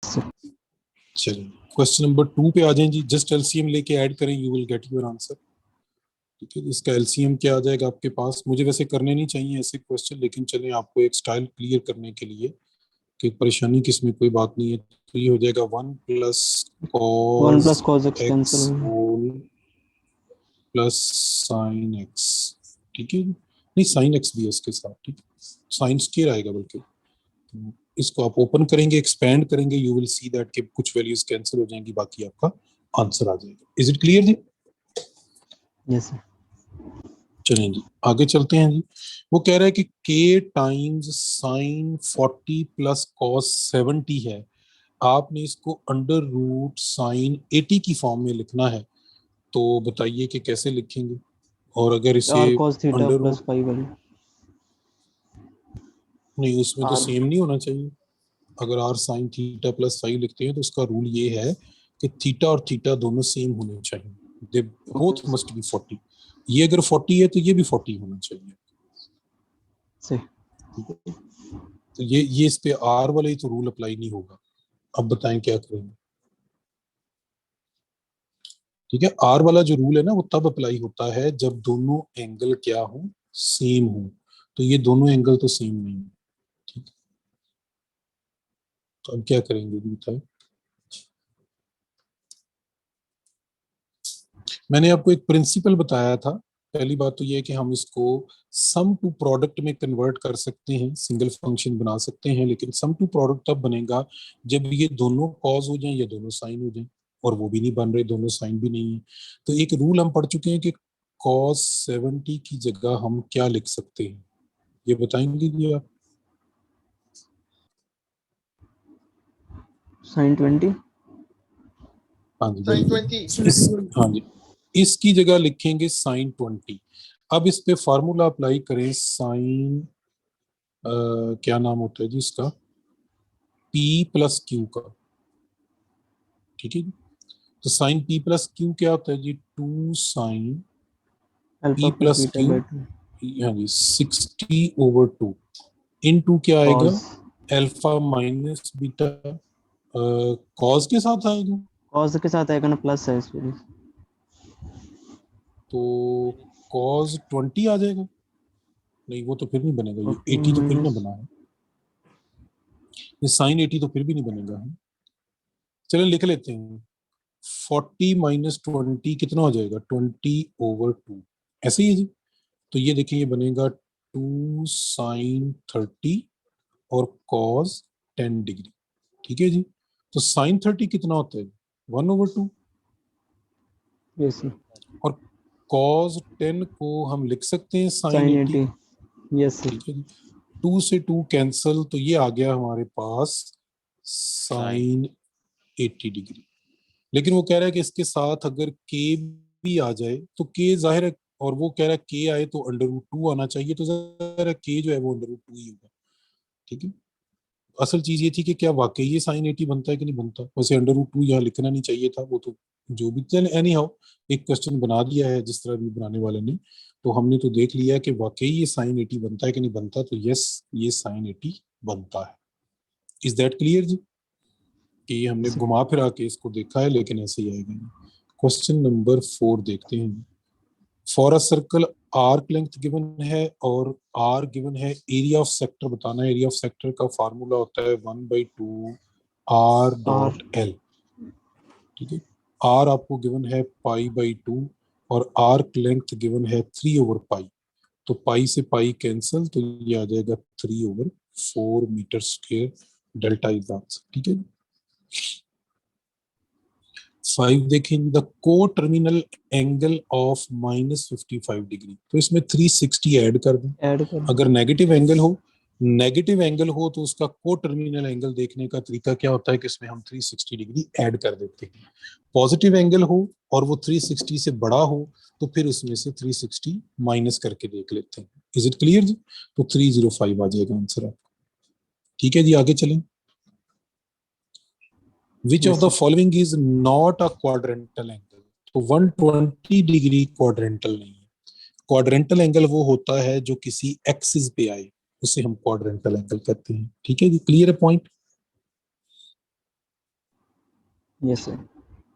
चलिए question number 2 पे आ जाएं जी। जस्ट एलसीएम लेके ऐड करें, you will get your answer. ठीक है, इसका एलसीएम क्या आ जाएगा आपके पास? मुझे वैसे करने नहीं चाहिए ऐसे क्वेश्चन, लेकिन चलें आपको एक स्टाइल क्लियर करने के लिए कि परेशानी किसमें, कोई बात नहीं है। तो ये हो जाएगा 1 plus cos x x cancel whole plus sine x. ठीक है, नहीं साइन एक्स भी है इसके साथ। ठीक है, साइन स्क्वायर आएगा बल्कि। तो इसको आप ओपन करेंगे, एक्सपैंड करेंगे, यू विल सी दैट कि कुछ वैल्यूज कैंसिल हो जाएंगी, बाकी आपका आंसर आ जाएगा। इज इट क्लियर जी? Yes sir. चलें जी आगे चलते हैं जी। वो कह रहा है कि k times sign 40 plus cos 70 है। आपने इसको अंडर रूट साइन 80 की फॉर्म में लिखना है, तो बताइए कि कैसे लिखेंगे। और अगर इसे r cos theta under plus root, five value नहीं उसमें तो r सेम नहीं होना चाहिए। अगर r sine theta plus five लिखते हैं तो उसका रूल ये है कि थीटा और थीटा दोनों सेम होने चाहिए, they both okay must be 40। ये अगर 40 है तो ये भी 40 होना चाहिए। सही। ठीक है, तो ये इस पे आर वाला ही तो रूल अप्लाई नहीं होगा। अब बताएं क्या करेंगे। ठीक है, आर वाला जो रूल है ना वो तब अप्लाई होता है जब दोनों एंगल क्या हो, सेम हो। तो ये दोनों एंगल तो सेम नहीं है। ठीक है, तो अब क्या करेंगे बताएं। मैंने आपको एक प्रिंसिपल बताया था। पहली बात तो ये है कि हम इसको सम टू प्रोडक्ट में कन्वर्ट कर सकते हैं, सिंगल फंक्शन बना सकते हैं, लेकिन सम टू प्रोडक्ट तब बनेगा जब ये दोनों कॉज हो जाएं या दोनों साइन हो जाएं, और वो भी नहीं बन रहे, दोनों साइन भी नहीं है। तो एक रूल हम पढ़ चुके हैं कि कॉस 70 की जगह हम क्या लिख सकते हैं, ये बताएंगे जी आप? sin 20 हाँ जी बिल्कुल, हाँ जी, इसकी जगह लिखेंगे साइन 20। अब इस पे फॉर्मूला अप्लाई करें, साइन क्या नाम होता है जी इसका, P प्लस क्यू का। ठीक है जी, तो साइन P प्लस क्यू क्या होता है जी, 2 sine alpha P plus plus beta q, by 2 हाँ जी 60/2 इन टू क्या आएगा, cos alpha minus beta, cos के साथ आएगा। cos के साथ आएगा ना, प्लस है इस वजह से। तो कॉस 20 आ जाएगा। नहीं वो तो फिर नहीं बनेगा, ये 40 80 तो फिर ना माइनस बना है, ये साइन 80 तो फिर भी नहीं बनेगा है। चलो लिख लेते हैं, 40 - 20 कितना हो जाएगा, 20/2, ऐसे ही है जी। तो ये देखिए ये बनेगा 2 साइन 30 और कॉस 10 डिग्री। ठीक है जी, तो साइन 30 कितना होता है, 1/2, यस सर। और कॉस 10 को हम लिख सकते हैं साइन sin 80। 80 yes sir. ठीक है जी, 2 से 2 कैंसल, तो ये आ गया हमारे पास साइन 80 डिग्री। लेकिन वो कह रहा है कि इसके साथ अगर के भी आ जाए तो के जाहिर है, और वो कह रहा है के आए तो √2 आना चाहिए, तो जाहिर है के जो है वो √2 ही होगा। ठीक है, असल चीज ये थी कि क्या वाकई ये साइन 80 बनता है कि नहीं बनता। वैसे √2 यहाँ लिखना नहीं चाहिए था, वो तो जो भी, चल एनी हाउ एक क्वेश्चन बना दिया है जिस तरह भी बनाने वाले ने, तो हमने तो देख लिया कि वाकई ये साइन 80 बनता है कि नहीं बनता। तो यस, ये साइन 80 बनता है। इज दैट क्लियर जी? कि ये हमने घुमा फिरा के इसको देखा है, लेकिन ऐसे ही आएगा। क्वेश्चन नंबर 4 देखते हैं। For a circle arc length given है और आर गिवन है, एरिया ऑफ सेक्टर बताना है। एरिया ऑफ सेक्टर का फार्मूला होता है 1/2 आर r डॉट एल। ठीक है, आर आपको गिवन है π/2 और आर्क लेंथ गिवन है 3/π। तो पाई से पाई कैंसल, तो ये आ जाएगा 3/4 metre square, delta is answer. ठीक है, 5 देखें, द को टर्मिनल एंगल ऑफ -55 डिग्री। तो इसमें 360 ऐड कर दें। ऐड कर दो। अगर नेगेटिव एंगल हो तो उसका को टर्मिनल एंगल देखने का तरीका क्या होता है कि इसमें हम 360 डिग्री ऐड कर देते हैं। पॉजिटिव एंगल हो और वो 360 से बड़ा हो तो फिर उसमें से 360 माइनस करके देख लेते हैं। इज इट क्लियर जी? तो 305 आ जाएगा आंसर आपका। ठीक है जी आगे चलें। Which of yes the sir. following is not a quadrantal angle? तो 120 डिग्री क्वाड्रेंटल नहीं है। क्वाड्रेंटल एंगल वो होता है जो किसी एक्सिस पे आए, उसे हम क्वाड्रेंटल एंगल कहते हैं। ठीक है जी, क्लियर है पॉइंट? Yes sir.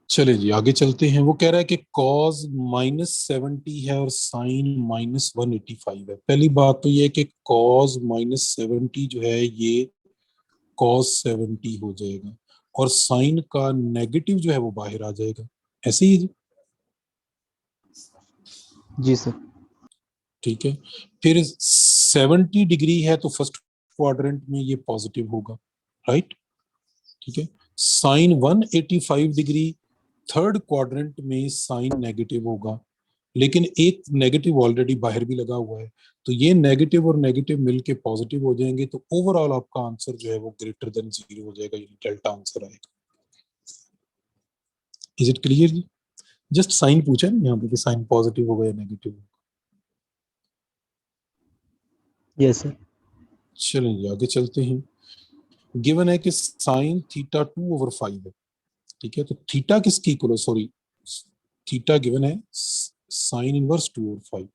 चले जी आगे चलते हैं। वो कह रहा है कि कॉज -70 है और साइन -185 है। पहली बात तो ये है कि कॉज -70 जो है ये कॉस 70 हो जाएगा और साइन का नेगेटिव जो है वो बाहर आ जाएगा। ऐसे ही है जी, जी सर। ठीक है। फिर 70 डिग्री है तो फर्स्ट क्वाड्रेंट में ये पॉजिटिव होगा, राइट, ठीक है। साइन 185 डिग्री थर्ड क्वाड्रेंट में साइन नेगेटिव होगा, लेकिन एक नेगेटिव ऑलरेडी बाहर भी लगा हुआ है, तो ये नेगेटिव और नेगेटिव मिलके पॉजिटिव हो जाएंगे, तो ओवरऑल आपका आंसर जो है वो ग्रेटर देन 0 हो जाएगा, यानी डेल्टा आंसर आएगा। इज इट क्लियर जी? जस्ट साइन पूछा है ना यहाँ पे कि साइन पॉजिटिव होगा या नेगेटिव होगा। Yes sir. चलें जी आगे चलते हैं। गिवन है कि साइन थीटा 2/5 है, ठीक है। तो थीटा किसकी इक्वल है, सॉरी, थीटा गिवन है साइन इनवर्स 2/5।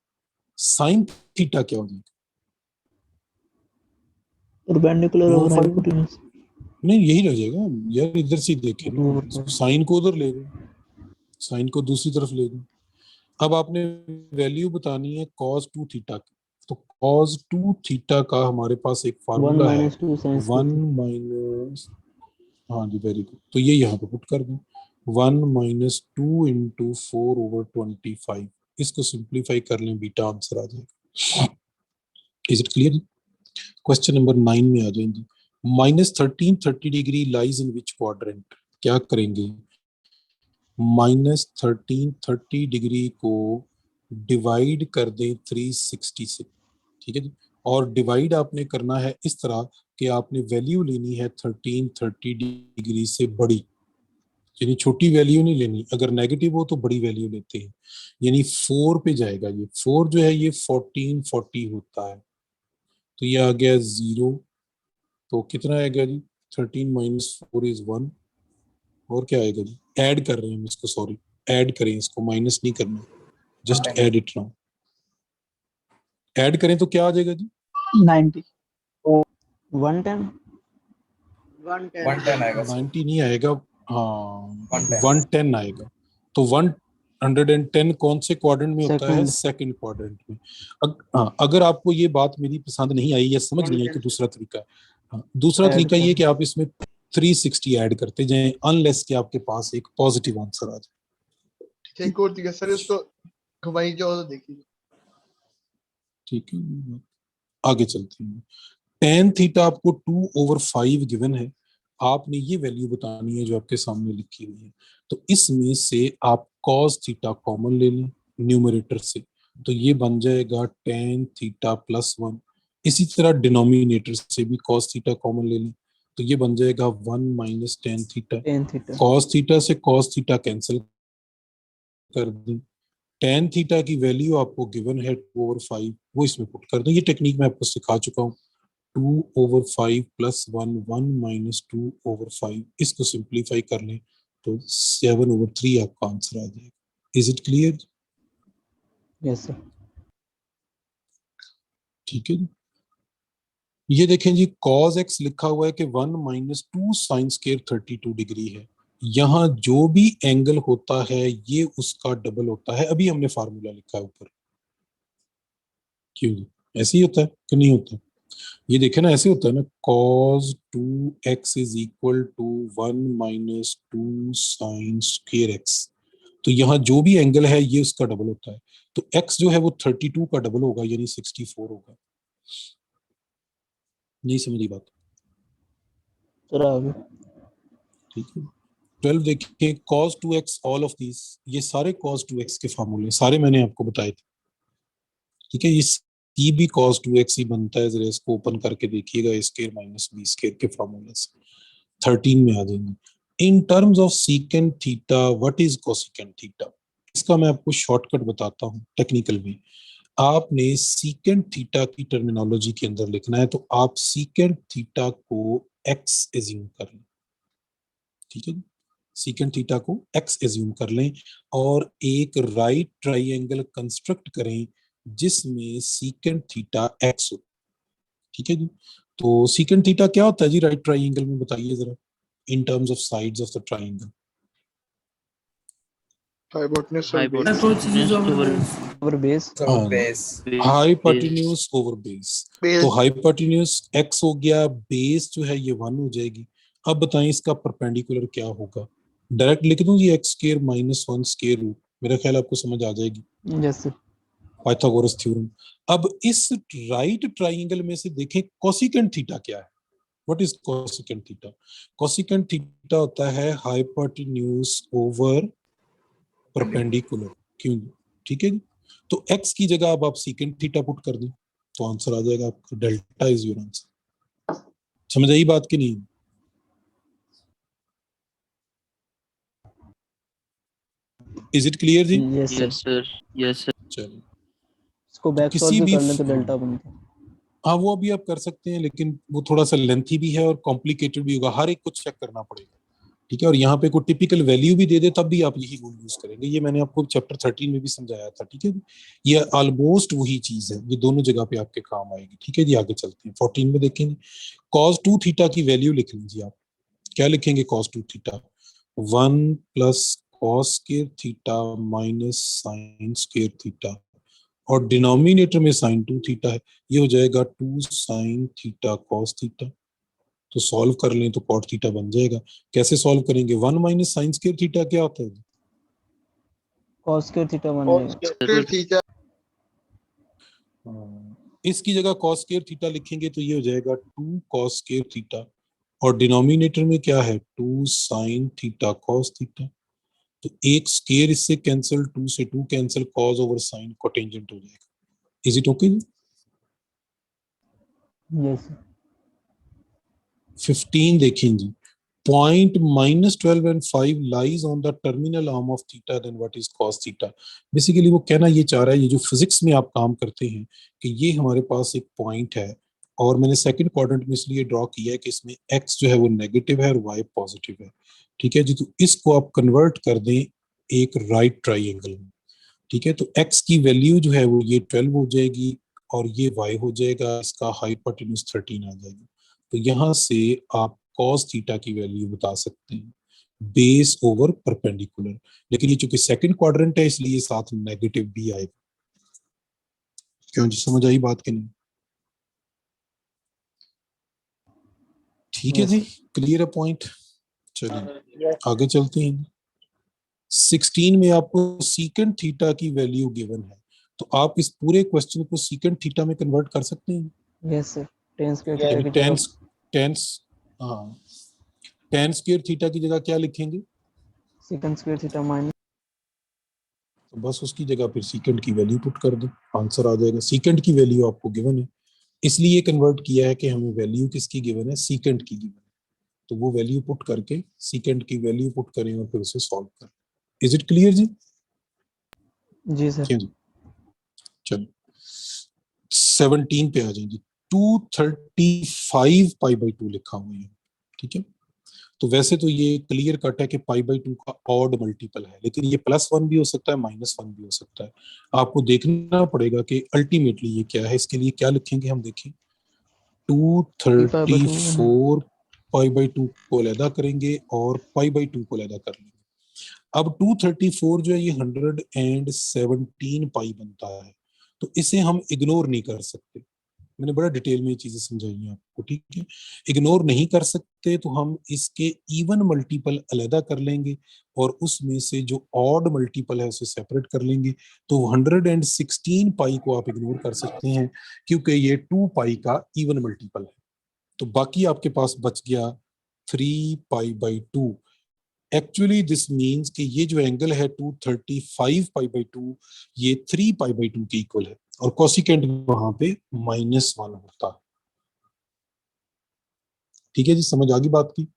साइन थीटा क्या हो जाएगा, परपेंडिकुलर ओवर 2/5? हाइपोटेन्यूज। नहीं यही रह जाएगा यार, इधर से देखे ना, 2/5। साइन को उधर ले गए, साइन को दूसरी तरफ ले गए। अब आपने वैल्यू बतानी है cos 2 थीटा की, तो cos 2 थीटा का हमारे पास एक 1 फार्मूला है, - 2 साइन स्क्वायर 1 थीटा। माइनस, हाँ जी वेरी गुड, तो ये यहाँ पे पुट कर दें, 1 - 2 × 4/25, इसको सिंप्लीफाई कर लें, बीटा आंसर आ जाएगा। Is it clear? Question number 9 में आ जाएंगे। -13 30 degree lies in which quadrant, क्या करेंगे, -13 30 डिग्री को डिवाइड कर दें 360 से, ठीक है जी। और डिवाइड आपने करना है इस तरह कि आपने वैल्यू लेनी है 13 30 डिग्री से बड़ी, यानी छोटी वैल्यू नहीं लेनी, अगर नेगेटिव हो तो बड़ी वैल्यू लेते हैं, यानी 4 पे जाएगा। ये 4 जो है ये 14 40 होता है, तो ये आ गया 0, तो कितना आएगा जी, 13 - 4 = 1, और क्या आएगा जी, ऐड कर रहे हैं हम इसको, सॉरी ऐड करें इसको, माइनस नहीं करना, just add it now, add करें तो क्या आ जाएगा जी, 90 110। 110 आएगा सर। 90 नहीं आएगा, हाँ 110 110 आएगा। तो 110 कौन से क्वाड्रेंट में होता है, सेकंड। सेकंड क्वाड्रेंट में। हाँ, अगर आपको ये बात मेरी पसंद नहीं आई या समझ नहीं आई तो दूसरा तरीका है, हाँ, दूसरा ऐड तरीका ये कर। कि आप इसमें 360 ऐड करते जाएं, अनलेस कि आपके पास एक पॉजिटिव आंसर आ जाए। एक और दिखा सर, इसको घुमाई जाओ तो देखिए। ठीक है, आगे चलते हैं। tan थीटा आपको 2/5 गिवन है, आपने ये वैल्यू बतानी है जो आपके सामने लिखी हुई है, तो इसमें से आप cos थीटा कॉमन ले लें न्यूमरेटर से, तो ये बन जाएगा tan थीटा +1। इसी तरह डिनोमिनेटर से भी cos थीटा कॉमन ले लें, तो ये बन जाएगा 1 - tan theta. tan theta. cos theta से cos थीटा कैंसिल कर दें, tan थीटा की वैल्यू आपको गिवन है 2/5, वो इसमें पुट कर दें। ये टेक्निक मैं आपको सिखा चुका हूँ। 2/5 + 1 1 - 2/5, इसको सिंप्लीफाई कर लें तो 7/3 आपका आंसर आ जाएगा। Is it clear? Yes sir. ठीक है जी। ये देखें जी, cos x लिखा हुआ है कि 1 - 2 sin स्क्वायर 32 डिग्री है। यहाँ जो भी एंगल होता है ये उसका डबल होता है, अभी हमने फार्मूला लिखा है ऊपर। क्यों जी, ऐसे ही होता है कि नहीं होता? ये देखे ना, ऐसे होता है ना, cos 2x = 1 - 2 sin square x। तो यहाँ जो भी एंगल है ये उसका डबल होता है, तो x जो है वो 32 का डबल होगा, यानी 64 होगा। नहीं समझी बात? सर आगे। ठीक है। 12 देखिए, cos 2x all of this, ये सारे cos 2x के फार्मूले सारे मैंने आपको बताए थे, ठीक है। ये भी cos 2x ही बनता है, जरा इसको ओपन करके देखिएगा, a स्क्वायर - b स्क्वायर के फार्मूले से 13 में आ जाएंगे। In terms of secant theta what is cosecant theta, इसका मैं आपको शॉर्टकट बताता हूँ टेक्निकल में। आपने सीकेंट थीटा की टर्मिनोलॉजी के अंदर लिखना है, तो आप सीकेंट थीटा को एक्स एज्यूम कर लें, ठीक है। सीकेंट थीटा को एक्स एज्यूम कर लें और एक राइट ट्राइंगल कंस्ट्रक्ट करें जिसमें सीकेंट थीटा एक्स हो, ठीक है जी। तो सीकेंट थीटा क्या होता है जी राइट ट्राइंगल में, बताइए जरा, in terms of sides of the triangle. Hypotenuse of base. Hypotenuse over over base. हाँ, base. Hypotenuse over base. Base तो हाइपोटेन्यूज x हो गया, बेस जो है ये 1 हो जाएगी। अब बताएं इसका परपेंडिकुलर क्या होगा। डायरेक्ट लिख दूं जी x square minus 1 square root, मेरा ख्याल आपको समझ आ जाएगी, Yes, sir. Pythagoras theorem. अब इस राइट ट्राइंगल में से देखें कोसिकेंट थीटा क्या है। What is cosecant theta? Cosecant theta होता है हाइपोटेन्यूज ओवर परपेंडिकुलर। क्यों? ठीक है जी। तो x की जगह अब आप सीकेंट थीटा पुट कर दें तो आंसर आ जाएगा आपका, डेल्टा इज योर आंसर। समझ आई बात की नहीं? इज इट क्लियर जी? Yes, sir. Yes, sir. Yes, sir. चलिए, इसको बैक किसी सॉल्व भी भी कर लें तो हाँ। डेल्टा बनता है। हाँ वो अभी आप कर सकते हैं, लेकिन वो थोड़ा सा लेंथी भी है और कॉम्प्लिकेटेड भी होगा, हर एक कुछ चेक करना पड़ेगा। ठीक है, और यहाँ पे कोई टिपिकल वैल्यू भी दे दे तब भी आप यही रूल यूज करेंगे। ये मैंने आपको चैप्टर 13 में भी समझाया था। ठीक है, ये ऑलमोस्ट वही चीज है, ये दोनों जगह पे आपके काम आएगी। ठीक है जी, आगे चलते हैं 14 में देखेंगे। cos 2 थीटा की वैल्यू लिख लीजिए आप। क्या लिखेंगे cos 2 theta? 1 plus cos square theta minus sin square theta, और डिनोमिनेटर में sin 2 थीटा है, ये हो जाएगा 2 sin थीटा cos थीटा। तो सॉल्व कर लें तो cot थीटा बन जाएगा। कैसे सॉल्व करेंगे? 1 माइनस साइन स्क्वायर थीटा क्या होता है? cos स्क्वायर थीटा बन cos जाएगा। square theta इसकी जगह cos स्क्वायर थीटा लिखेंगे तो ये हो जाएगा 2 cos स्क्वायर थीटा, और डिनोमिनेटर में क्या है? 2 sin थीटा cos थीटा। तो एक स्क्वायर इससे कैंसिल, 2 से 2 cancel, cos over sin cotangent हो जाएगा। Is it okay? Yes, sir. 15 देखें जी। Point -12 and 5 lies on the terminal arm of theta, then what is cos theta? Basically वो कहना ये चाह रहा है, ये जो फिजिक्स में आप काम करते हैं कि ये हमारे पास एक पॉइंट है, और मैंने सेकंड क्वाड्रेंट में इसलिए ड्रॉ किया है कि इसमें x जो है वो नेगेटिव है और y पॉजिटिव है। ठीक है जी, तो इसको आप कन्वर्ट कर दें एक राइट ट्राइंगल में। ठीक है, तो x की वैल्यू जो है वो ये 12 हो जाएगी, और ये y हो जाएगा, इसका हाइपोटेन्यूज 13 आ जाएगा। तो यहां से आप cos थीटा की वैल्यू बता सकते हैं, बेस ओवर परपेंडिकुलर। लेकिन ये चूंकि सेकंड क्वाड्रेंट है इसलिए साथ नेगेटिव भी आएगा। क्यों जी, समझ आई बात कि नहीं? ठीक है Yes, जी, sir. क्लियर है पॉइंट। चलिए आगे चलते हैं। 16 में आपको सीकेंट थीटा की वैल्यू गिवन है, तो आप इस पूरे क्वेश्चन को सीकेंट थीटा में कन्वर्ट कर सकते हैं। Yes, sir. tan square theta यानी की टेन जगह टेन हाँ, टेन स्क्वायर थीटा की जगह क्या लिखेंगे? secant स्क्वायर थीटा माइनस तो बस उसकी जगह फिर सीकेंट की वैल्यू पुट कर दो, आंसर आ जाएगा। सीकेंट की वैल्यू आपको गिवन है, इसलिए कन्वर्ट किया है कि हमें वैल्यू किसकी गिवन है? सीकेंट की गिवन है। तो वो वैल्यू पुट करके सीकेंट की वैल्यू पुट करें और फिर उसे सॉल्व करें। इज इट क्लियर जी? जी सर। क्यों जी, चलो 17 पे आ जाएंगे। 235 पाई बाई 2 लिखा हुआ है। ठीक है, तो वैसे तो ये क्लियर कट है कि पाई बाई 2 का ऑड मल्टीपल है, लेकिन ये +1 भी हो सकता है, -1 भी हो सकता है। आपको देखना पड़ेगा कि अल्टीमेटली ये क्या है। इसके लिए क्या लिखेंगे हम देखें। 234 पाई बाई 2 को अलहदा करेंगे और पाई बाई 2 को अलहदा कर लेंगे। अब 234 जो है ये 117 पाई बनता है, तो इसे हम इग्नोर नहीं कर सकते। मैंने बड़ा डिटेल में ये चीजें समझाई हैं आपको। ठीक है, इग्नोर नहीं कर सकते तो हम इसके इवन मल्टीपल अलहदा कर लेंगे और उसमें से जो ऑड मल्टीपल है उसे सेपरेट कर लेंगे। तो 116 पाई को आप इग्नोर कर सकते हैं क्योंकि ये 2 पाई का इवन मल्टीपल है। तो बाकी आपके पास बच गया 3 pi by 2। Actually this means कि ये जो एंगल है 235 पाई बाई 2 ये 3 पाई बाई 2 के इक्वल है, और कोसिकेंट वहां पे -1 होता है। ठीक है जी, समझ आ गई बात की?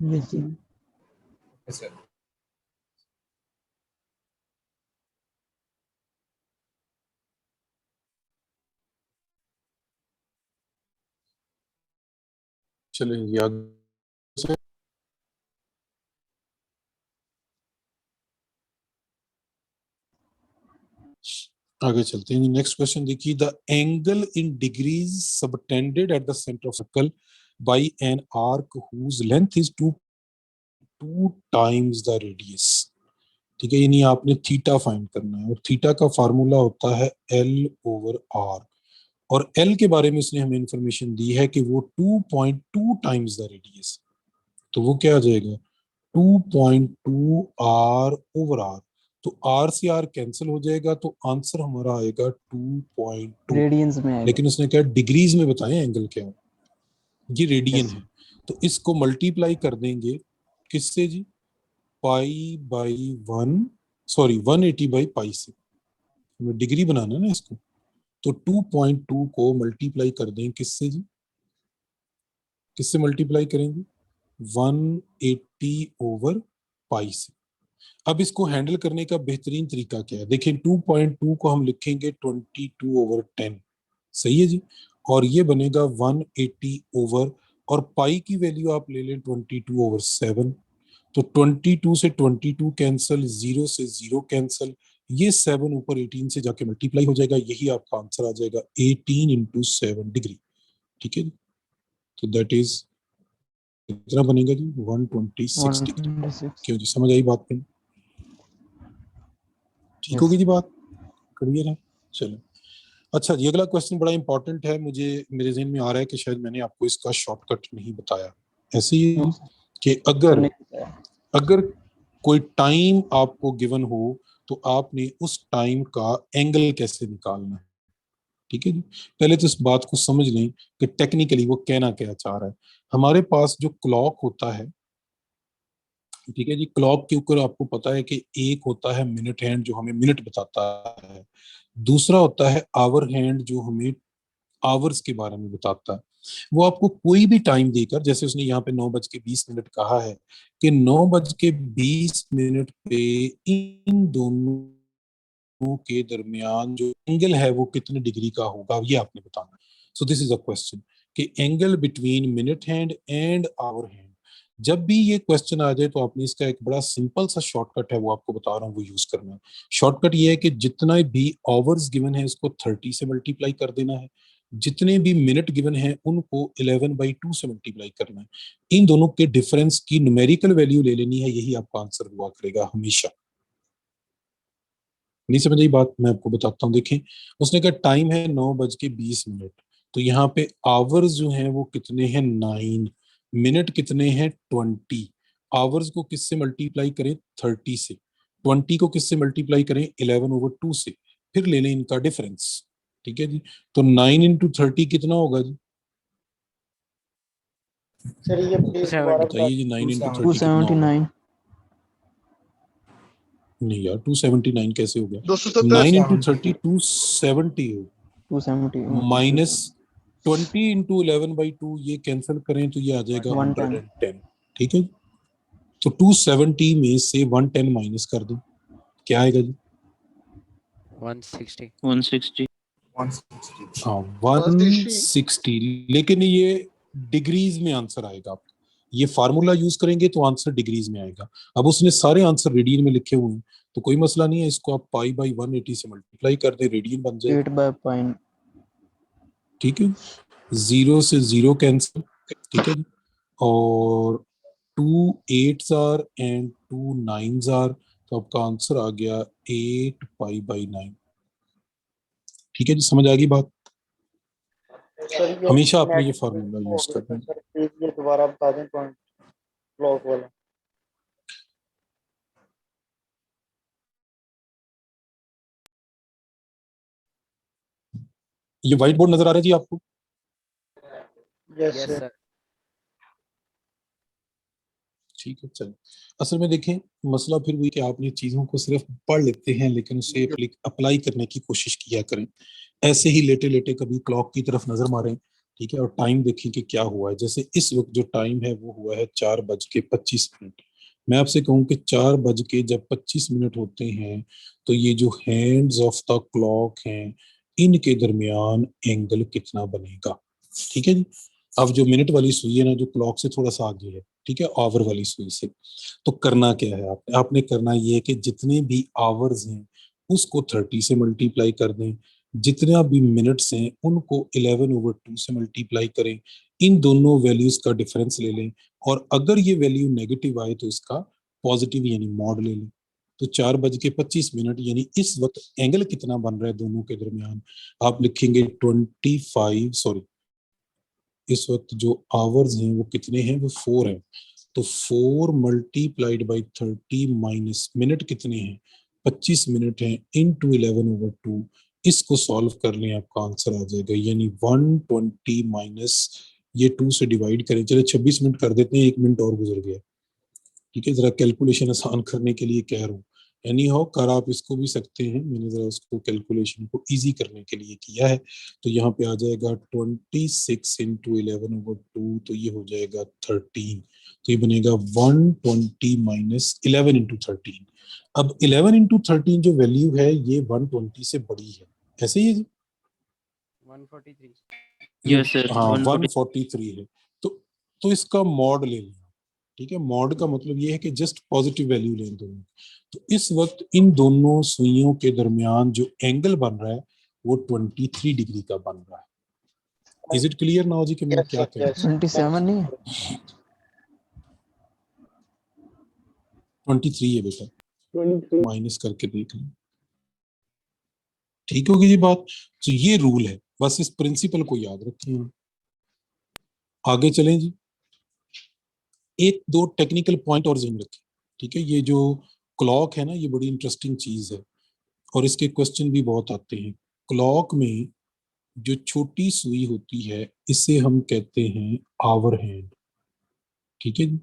Yes, sir. चलेंगे आगे। आगे चलते हैं। नेक्स्ट क्वेश्चन देखिए। The angle in degrees subtended at the centre of circle by an arc whose length is 2 2 times the radius. ठीक है, यानी आपने थीटा फाइंड करना है और थीटा का फार्मूला होता है L/R, और L के बारे में इसने हमें इंफॉर्मेशन दी है कि वो 2.2 टाइम्स द रेडियस, तो वो क्या आ जाएगा 2.2 R/R। तो R से R कैंसिल हो जाएगा, तो आंसर हमारा आएगा 2.2। रेडियंस में आएगा। लेकिन उसने कहा डिग्रीज में बताएं एंगल क्या है, ये रेडियन Yes. है, तो इसको मल्टीप्लाई कर देंगे किससे जी, पाई बाई 180 बाई पाई से, हमें डिग्री बनाना है ना इसको, तो 2.2 को मल्टीप्लाई कर दें किससे जी, किससे मल्टीप्लाई करेंगे 180 ओवर पाई से। अब इसको हैंडल करने का बेहतरीन तरीका क्या है, देखिए 2.2 को हम लिखेंगे 22 ओवर 10, सही है जी, और ये बनेगा 180 ओवर, और पाई की वैल्यू आप ले लें 22 ओवर 7, तो 22 से 22 कैंसिल, 0 से 0 कैंसिल, ये 7 ऊपर 18 से जाके मल्टीप्लाई हो जाएगा, यही आपका आंसर आ जाएगा 18 इंटू 7 डिग्री। ठीक है जी, तो दैट इज कितना बनेगा जी 126 डिग्री। 126। क्यों जी, समझ आई बात में? ठीक Yes. होगी जी बात, क्लियर है? चलो अच्छा जी, अगला क्वेश्चन बड़ा इंपॉर्टेंट है, मुझे मेरे जहन में आ रहा है कि शायद मैंने आपको इसका शॉर्टकट नहीं बताया। ऐसे ही No, कि तो अगर नहीं बताया। अगर कोई टाइम आपको गिवन हो तो आपने उस टाइम का एंगल कैसे निकालना है। ठीक है जी, पहले तो इस बात को समझ लें कि टेक्निकली वो कहना क्या चाह रहा है। हमारे पास जो क्लॉक होता है, ठीक है जी, क्लॉक के ऊपर आपको पता है कि एक होता है मिनट हैंड जो हमें मिनट बताता है, दूसरा होता है आवर हैंड जो हमें आवर्स के बारे में बताता है। वो आपको कोई भी टाइम देकर, जैसे उसने यहाँ पे 9:20 कहा है कि 9:20 पे इन दोनों के दरमियान जो एंगल है वो कितने डिग्री का होगा, ये आपने बताना। So this is a question कि angle between minute hand and hour hand. जब भी ये क्वेश्चन आ जाए तो आपने इसका एक बड़ा सिंपल सा शॉर्टकट है, वो आपको बता रहा हूँ, वो यूज करना है। शॉर्टकट ये है कि जितना भी आवर्स गिवन है इसको 30 से मल्टीप्लाई कर देना है, जितने भी मिनट गिवन है उनको 11/2 से मल्टीप्लाई करना है, इन दोनों के डिफरेंस की न्यूमेरिकल वैल्यू ले लेनी है, यही आपका आंसर हुआ करेगा हमेशा। नहीं समझ आई बात, मैं आपको बताता हूँ। देखें, उसने कहा टाइम है 9:20, तो यहाँ पे आवर्स जो हैं वो कितने हैं 9, मिनट कितने हैं 20। आवर्स को किससे मल्टीप्लाई करें 30 से, 20 को किससे मल्टीप्लाई करें 11/2 से, फिर ले लें इनका डिफरेंस। ठीक है जी, तो 9 इंटू 30 कितना होगा जी, सर ये प्लीज दोबारा बता बताइए जी, 9 इंटू 30 कितना होगा? 279। नहीं यार 279 कैसे हो गया, 270 9 इंटू 30 270 हो, 270 माइनस 20 इंटू 11/2, ये कैंसिल करें तो ये आ जाएगा 110। 110। ठीक है, तो 270 में से 110 माइनस कर दो, क्या आएगा जी 160। 160 हाँ 160, लेकिन ये डिग्रीज में आंसर आएगा आपका, ये फार्मूला यूज करेंगे तो आंसर डिग्रीज में आएगा। अब उसने सारे आंसर रेडियन में लिखे हुए हैं, तो कोई मसला नहीं है, इसको आप पाई बाई 180 से मल्टीप्लाई कर दे, रेडियन बन जाएगा। 8/π। ठीक है, 0 से 0 कैंसिल, ठीक है जी, और 2 8s are and 2 9s are, तो आपका आंसर आ गया 8π/9। ठीक है जी, समझ आ गई बात? हमेशा आपने ये फार्मूला यूज करना है। सर प्लीज ये दोबारा बता दें पॉइंट ब्लॉक वाला। ये व्हाइट बोर्ड नजर आ रहा है जी आपको? Yes yes sir. सर। ठीक है, चलो। असल में देखें, मसला फिर वही कि आपने चीजों को सिर्फ पढ़ लेते हैं लेकिन उसे अप्लाई करने की कोशिश किया करें। ऐसे ही लेटे लेटे कभी क्लॉक की तरफ नजर मारें, ठीक है, और टाइम देखें कि क्या हुआ है। जैसे इस वक्त जो टाइम है वो हुआ है 4:25। मैं आपसे कहूं कि 4:25 होते हैं, तो ये जो हैंड्स ऑफ द क्लॉक हैं इनके दरमियान एंगल कितना बनेगा। ठीक है जी, अब जो मिनट वाली सुई है ना, जो क्लॉक से थोड़ा सा आगे है, ठीक है, आवर वाली सुई से, तो करना क्या है आपने आपने करना ये है कि जितने भी आवर्स हैं उसको 30 से मल्टीप्लाई कर दें, जितना भी मिनट्स हैं उनको 11/2 से मल्टीप्लाई करें, इन दोनों वैल्यूज का डिफरेंस ले लें, और अगर ये वैल्यू नेगेटिव आए तो इसका पॉजिटिव यानी मॉड ले लें। तो 4:25 यानी इस वक्त एंगल कितना बन रहा है दोनों के दरमियान, आप लिखेंगे 25, सॉरी इस वक्त जो आवर्स हैं वो कितने हैं, वो 4 है। तो 4 मल्टीप्लाइड बाई 30 माइनस मिनट कितने हैं, 25 मिनट हैं, इनटू 11/2। इसको सॉल्व कर लें, आपका आंसर आ जाएगा, यानी 120 माइनस ये 2 से डिवाइड करें, चले 26 मिनट कर देते हैं, 1 मिनट और गुजर गया। ठीक है, जरा कैलकुलेशन आसान करने के लिए कह रहा हूँ। एनी हाउ कर आप इसको भी सकते हैं, मैंने जरा उसको कैलकुलेशन को इजी करने के लिए किया है। तो यहाँ पे आ जाएगा 26 इंटू 11/2, तो ये हो जाएगा 13। तो ये बनेगा 120 माइनस 11 इंटू 13। अब 11 इंटू 13 जो वैल्यू है ये 120 से बड़ी है, ऐसे ही है जी? 143. Yes, sir. हाँ 140. 143 है। तो इसका मॉड ले लें। ठीक है, मॉड का मतलब ये है कि जस्ट पॉजिटिव वैल्यू लें दोनों। तो इस वक्त इन दोनों सुइयों के दरमियान जो एंगल बन रहा है वो 23 डिग्री का बन रहा है। इज इट क्लियर नाउ जी कि मैं Yes, क्या sir. कह रहा Yes. 27 नहीं है? हूँ? 23 है बेटा, माइनस करके देख लें, ठीक होगी जी बात। तो ये रूल है, बस इस प्रिंसिपल को याद रखें आप। आगे चलें जी, एक दो टेक्निकल पॉइंट और ध्यान रखें। ठीक है, ये जो क्लॉक है ना, ये बड़ी इंटरेस्टिंग चीज है और इसके क्वेश्चन भी बहुत आते हैं। क्लॉक में जो छोटी सुई होती है इसे हम कहते हैं आवर हैंड। ठीक है जी,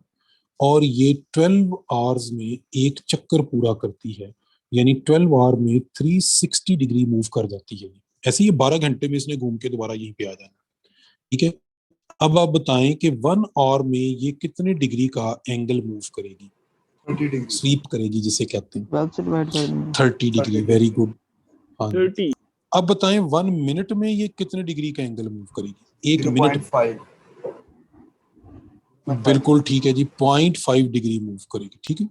और ये 12 आवर्स में एक चक्कर पूरा करती है, यानी 12 आवर में 360 डिग्री मूव कर जाती है। ऐसे ये 12 घंटे में इसने घूम के दोबारा यहीं पे आ जाना। ठीक है, अब आप बताएं कि 1 आवर में ये कितने डिग्री का एंगल मूव करेगी, 30 डिग्री स्वीप करेगी जिसे कहते हैं। 12 से डिवाइड कर देंगे। 30 डिग्री, वेरी गुड। हाँ जी। 30 अब बताएं 1 मिनट में ये कितने डिग्री का एंगल मूव करेगी, 1 मिनट? 0.5 बिल्कुल ठीक है जी, 0.5 डिग्री मूव करेगी। ठीक है,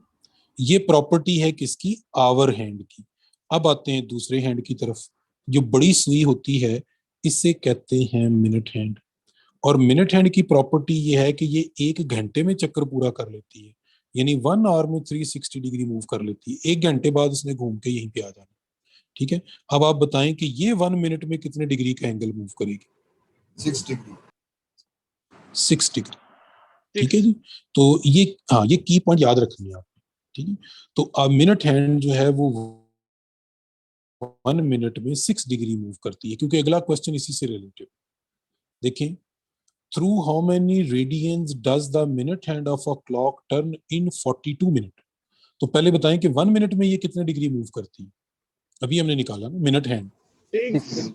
ये प्रॉपर्टी है किसकी, आवर हैंड की। अब आते हैं दूसरे हैंड की तरफ, जो बड़ी सुई होती है इसे कहते हैं मिनट हैंड। और मिनट हैंड की प्रॉपर्टी ये है कि ये 1 घंटे में चक्कर पूरा कर लेती है, यानी 1 आवर में 360 डिग्री मूव कर लेती है, 1 घंटे बाद इसने घूम के यहीं पे आ जाना। ठीक है, अब आप बताएं कि ये 1 मिनट में कितने डिग्री का एंगल मूव करेगी? 6 डिग्री 6 डिग्री। ठीक है जी, तो ये हाँ ये की पॉइंट याद रखनी है आप। ठीक है, तो मिनट हैंड जो है वो 1 मिनट में 6 डिग्री मूव करती है, क्योंकि अगला क्वेश्चन इसी से रिलेटेड। देखें, through how many radians does the minute hand of a clock turn in 42 minute. तो पहले बताएं कि 1 मिनट में ये कितने डिग्री मूव करती है, अभी हमने निकाला ना मिनट हैंड 6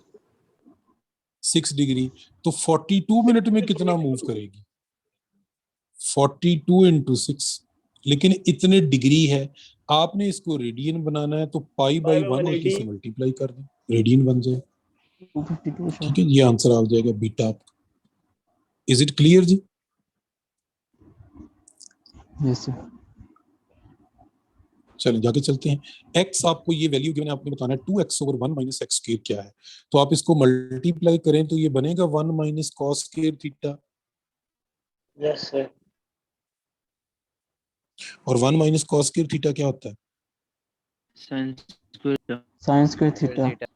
6 डिग्री, तो 42 मिनट में कितना मूव करेगी, 42 इंटू 6। लेकिन इतने डिग्री है, आपने इसको रेडियन बनाना है तो पाई बाई 1 और इसे मल्टीप्लाई कर दें, रेडियन बन जाए। 252 ठीक है, ये आंसर आ जाएगा बीटा आपका। इज इट क्लियर जी? Yes sir. चलिए जाके चलते हैं। x आपको ये वैल्यू गिवन है, आपने बताना है 2x/1 माइनस एक्स स्क्वायर क्या है। तो आप इसको मल्टीप्लाई करें तो ये बनेगा 1 minus cos square theta, Yes, sir. और 1 माइनस कॉस स्क्वायर थीटा क्या होता है? Sin square. Sine square theta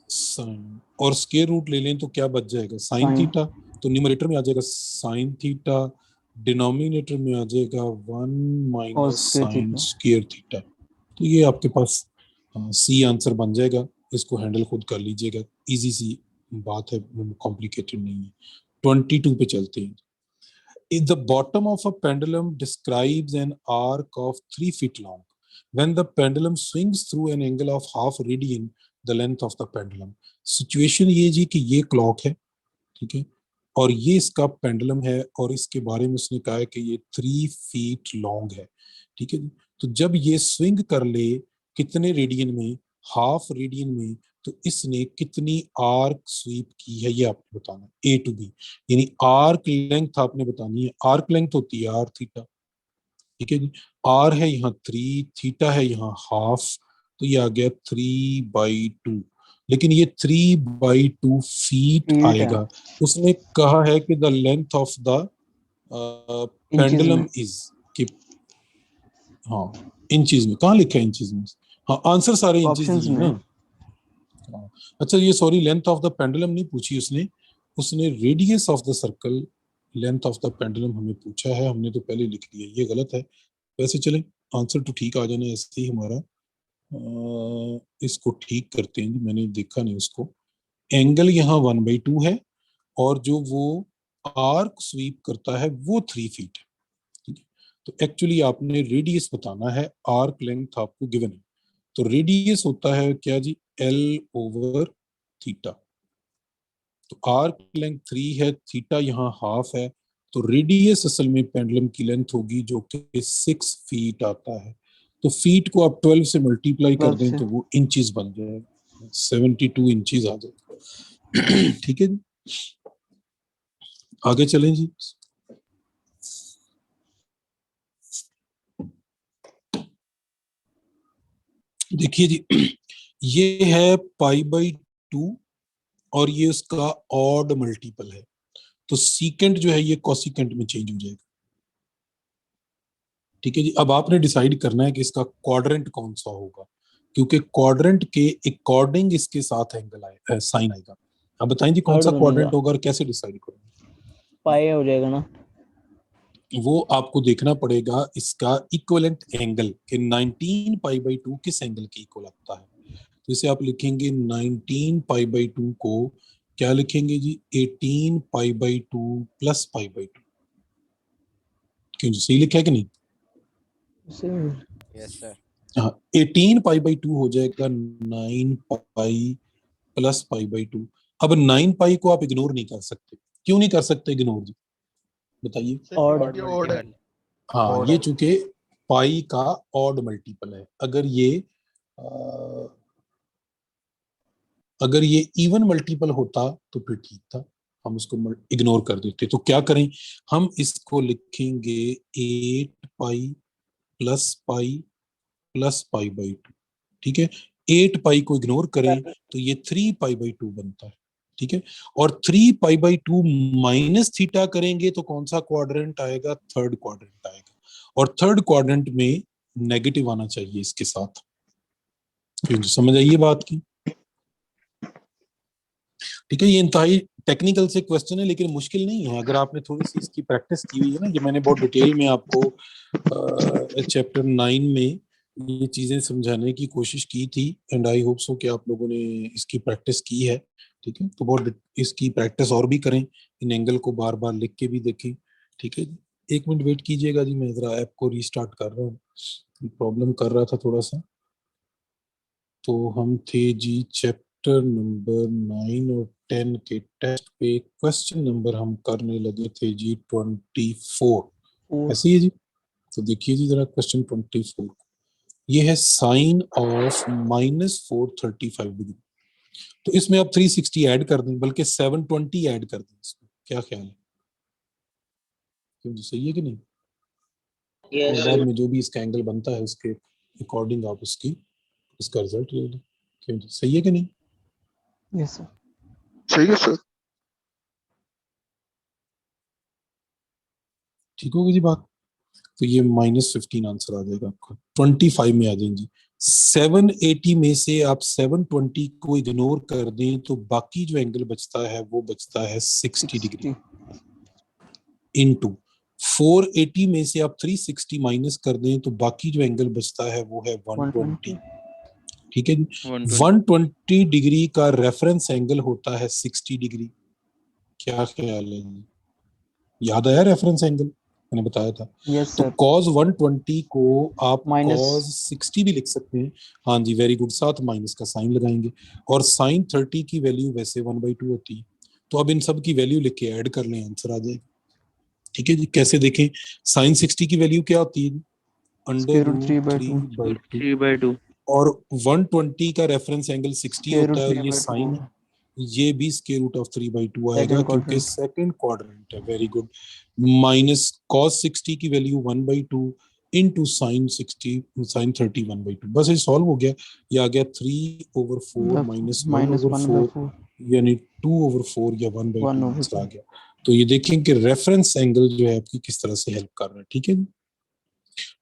sine, और स्क्वायर रूट ले लें तो क्या बच जाएगा, साइन Sin. थीटा। तो न्यूमरेटर में आ जाएगा साइन थीटा, डिनोमिनेटर में आ जाएगा 1 minus square sine theta. Square theta. तो ये आपके पास सी आंसर बन जाएगा, इसको हैंडल खुद कर लीजिएगा, इजी सी बात है, कॉम्प्लिकेटेड नहीं है। 22 पे चलते हैं। In the bottom of a pendulum describes an arc of 3 feet long. When the pendulum swings through an angle of half radian, the length of the pendulum. Situation ये जी कि ये क्लॉक है, ठीक है, और ये इसका पेंडुलम है, और इसके बारे में उसने कहा है कि ये 3 फीट लॉन्ग है। ठीक है, तो जब ये स्विंग कर ले कितने रेडियन में, हाफ रेडियन में, तो इसने कितनी आर्क स्वीप की है ये आपको बताना, ए टू बी, यानी आर्क लेंथ आपने बतानी है। आर्क लेंथ होती है आर थीटा। ठीक है जी, आर है यहाँ 3, थीटा है यहाँ हाफ, तो ये आ गया 3/2। लेकिन ये 3/2 फीट Feet है। आएगा। उसने कहा है कि the length of the pendulum में। इज कि हाँ इंचेस में, कहाँ लिखा है इंचेस में? हाँ आंसर सारे इंचेस Options दिए में। ना। हाँ, अच्छा ये sorry length of the pendulum नहीं पूछी उसने radius of the circle, length of the pendulum हमें पूछा है, हमने तो पहले लिख लिया, ये गलत है। वैसे चले आंसर तो ठीक आ जाना ऐसे ही हमारा। इसको ठीक करते हैं, मैंने देखा नहीं उसको। एंगल यहाँ 1/2 है और जो वो आर्क स्वीप करता है वो 3 फीट है। ठीक है, तो एक्चुअली आपने रेडियस बताना है, आर्क लेंथ आपको गिवन है, तो रेडियस होता है क्या जी, L/थीटा। तो आर्क लेंथ 3 है, थीटा यहाँ हाफ है, तो रेडियस असल में पेंडुलम की लेंथ होगी जो कि 6 फीट आता है। तो फीट को आप 12 से मल्टीप्लाई कर 12 दें से। तो वो इंचेस बन जाएगा, 72 इंचेस आ जाएगा। ठीक है जी, आगे चलें जी। देखिए जी, ये है π/2 और ये उसका ऑड मल्टीपल है, तो सीकेंट जो है ये कोसिकेंट में चेंज हो जाएगा। ठीक है जी, अब आपने डिसाइड करना है कि इसका क्वाड्रेंट कौन सा होगा, क्योंकि क्वाड्रेंट के अकॉर्डिंग इसके साथ एंगल आए साइन आएगा। अब बताएं जी कौन Third सा बनेगा। क्वाड्रेंट होगा और कैसे डिसाइड करेंगे? पाई हो जाएगा ना। वो आपको देखना पड़ेगा इसका इक्विवेलेंट एंगल कि 19 π/2 किस एंगल के इक्वल आता है। तो इसे आप लिखेंगे 19 π/2 को क्या लिखेंगे जी, 18 π/2 प्लस π/2। क्यों जी, सही लिखा है कि नहीं? Yes sir. हाँ 18 π/2 हो जाएगा 9 पाई प्लस π/2। अब 9 पाई को आप इग्नोर नहीं कर सकते, क्यों नहीं कर सकते इग्नोर जी, बताइए? Odd। ये odd है। हाँ Odd ये है। चूंकि पाई का ऑड मल्टीपल है, अगर ये इवन मल्टीपल होता तो फिर ठीक था, हम उसको इग्नोर कर देते। तो क्या करें, हम इसको लिखेंगे 8 पाई प्लस पाई प्लस π/2। ठीक है, 8 पाई को इग्नोर करें तो ये 3 π/2 बनता है। ठीक है, और 3 π/2 माइनस थीटा करेंगे तो कौन सा क्वाड्रेंट आएगा, थर्ड क्वाड्रेंट आएगा, और थर्ड क्वाड्रेंट में नेगेटिव आना चाहिए इसके साथ। समझ आइए बात की? ठीक है, ये इंतहाई टेक्निकल से क्वेश्चन है लेकिन मुश्किल नहीं है अगर आपने थोड़ी सी इसकी प्रैक्टिस की हुई है ना। ये मैंने बहुत डिटेल में आपको चैप्टर 9 में ये चीजें समझाने की कोशिश की थी, एंड आई होप सो कि आप लोगों ने इसकी प्रैक्टिस की है। ठीक है, तो बहुत इसकी प्रैक्टिस और भी करें, इन एंगल को बार बार लिख के भी देखें। ठीक है, 1 मिनट वेट कीजिएगा जी, मैं जरा ऐप को रीस्टार्ट कर रहा हूँ, प्रॉब्लम कर रहा था थोड़ा सा। तो हम थे जी चैप्टर नंबर 9 और 10 के टेस्ट पे, क्वेश्चन नंबर हम करने लगे थे जी 24, ऐसे ही है जी। तो देखिए जी जरा क्वेश्चन 24, ये है साइन ऑफ -435 डिग्री। तो इसमें आप 360 ऐड कर दें, बल्कि 720 ऐड कर दें इसमें, क्या ख्याल है? क्यों जी, सही है कि नहीं? और Yes, बाद में जो भी इसका एंगल बनता है उसके अकॉर्डिंग आप इसका रिजल्ट ले लें। क्यों जी, सही है कि नहीं? Yes sir. सही है सर। ठीक होगी जी बात। तो ये -15 आंसर आ जाएगा आपका। 25 में आ जाएंगी। 780 में से आप 720 को इग्नोर कर दें तो बाकी जो एंगल बचता है वो बचता है 60 डिग्री, इनटू 480 में से आप 360 माइनस कर दें तो बाकी जो एंगल बचता है वो है 120। ठीक है जी, 120 डिग्री का रेफरेंस एंगल होता है 60 डिग्री। क्या ख्याल है जी, याद आया रेफरेंस एंगल? मैंने बताया था। यस तो सर। cos 120 को आप Minus। cos 60 भी लिख सकते हैं। हाँ जी, वेरी गुड, साथ माइनस का साइन लगाएंगे, और साइन 30 की वैल्यू वैसे 1/2 होती है, तो अब इन सब की वैल्यू लिख के ऐड कर लें, आंसर आ जाएगा। ठीक है जी, कैसे देखें, साइन 60 की वैल्यू क्या होती है, √3/2, 3/2 और 120 का रेफरेंस एंगल 60 होता है, और ये 3/2 साइन है, ये भी √3/2 आएगा Second क्योंकि quadrant। सेकंड क्वाड्रेंट है। Very good. माइनस cos 60 की वैल्यू 1/2 इनटू साइन 30 1/2। बस ये सॉल्व हो गया। ये आ गया 3/4 माइनस माइनस 1/4 1/4 यानी 2/4 या 1/2 1/2 आंसर आ गया। तो ये देखें कि रेफरेंस एंगल जो है आपकी किस तरह से हेल्प कर रहा है। ठीक है,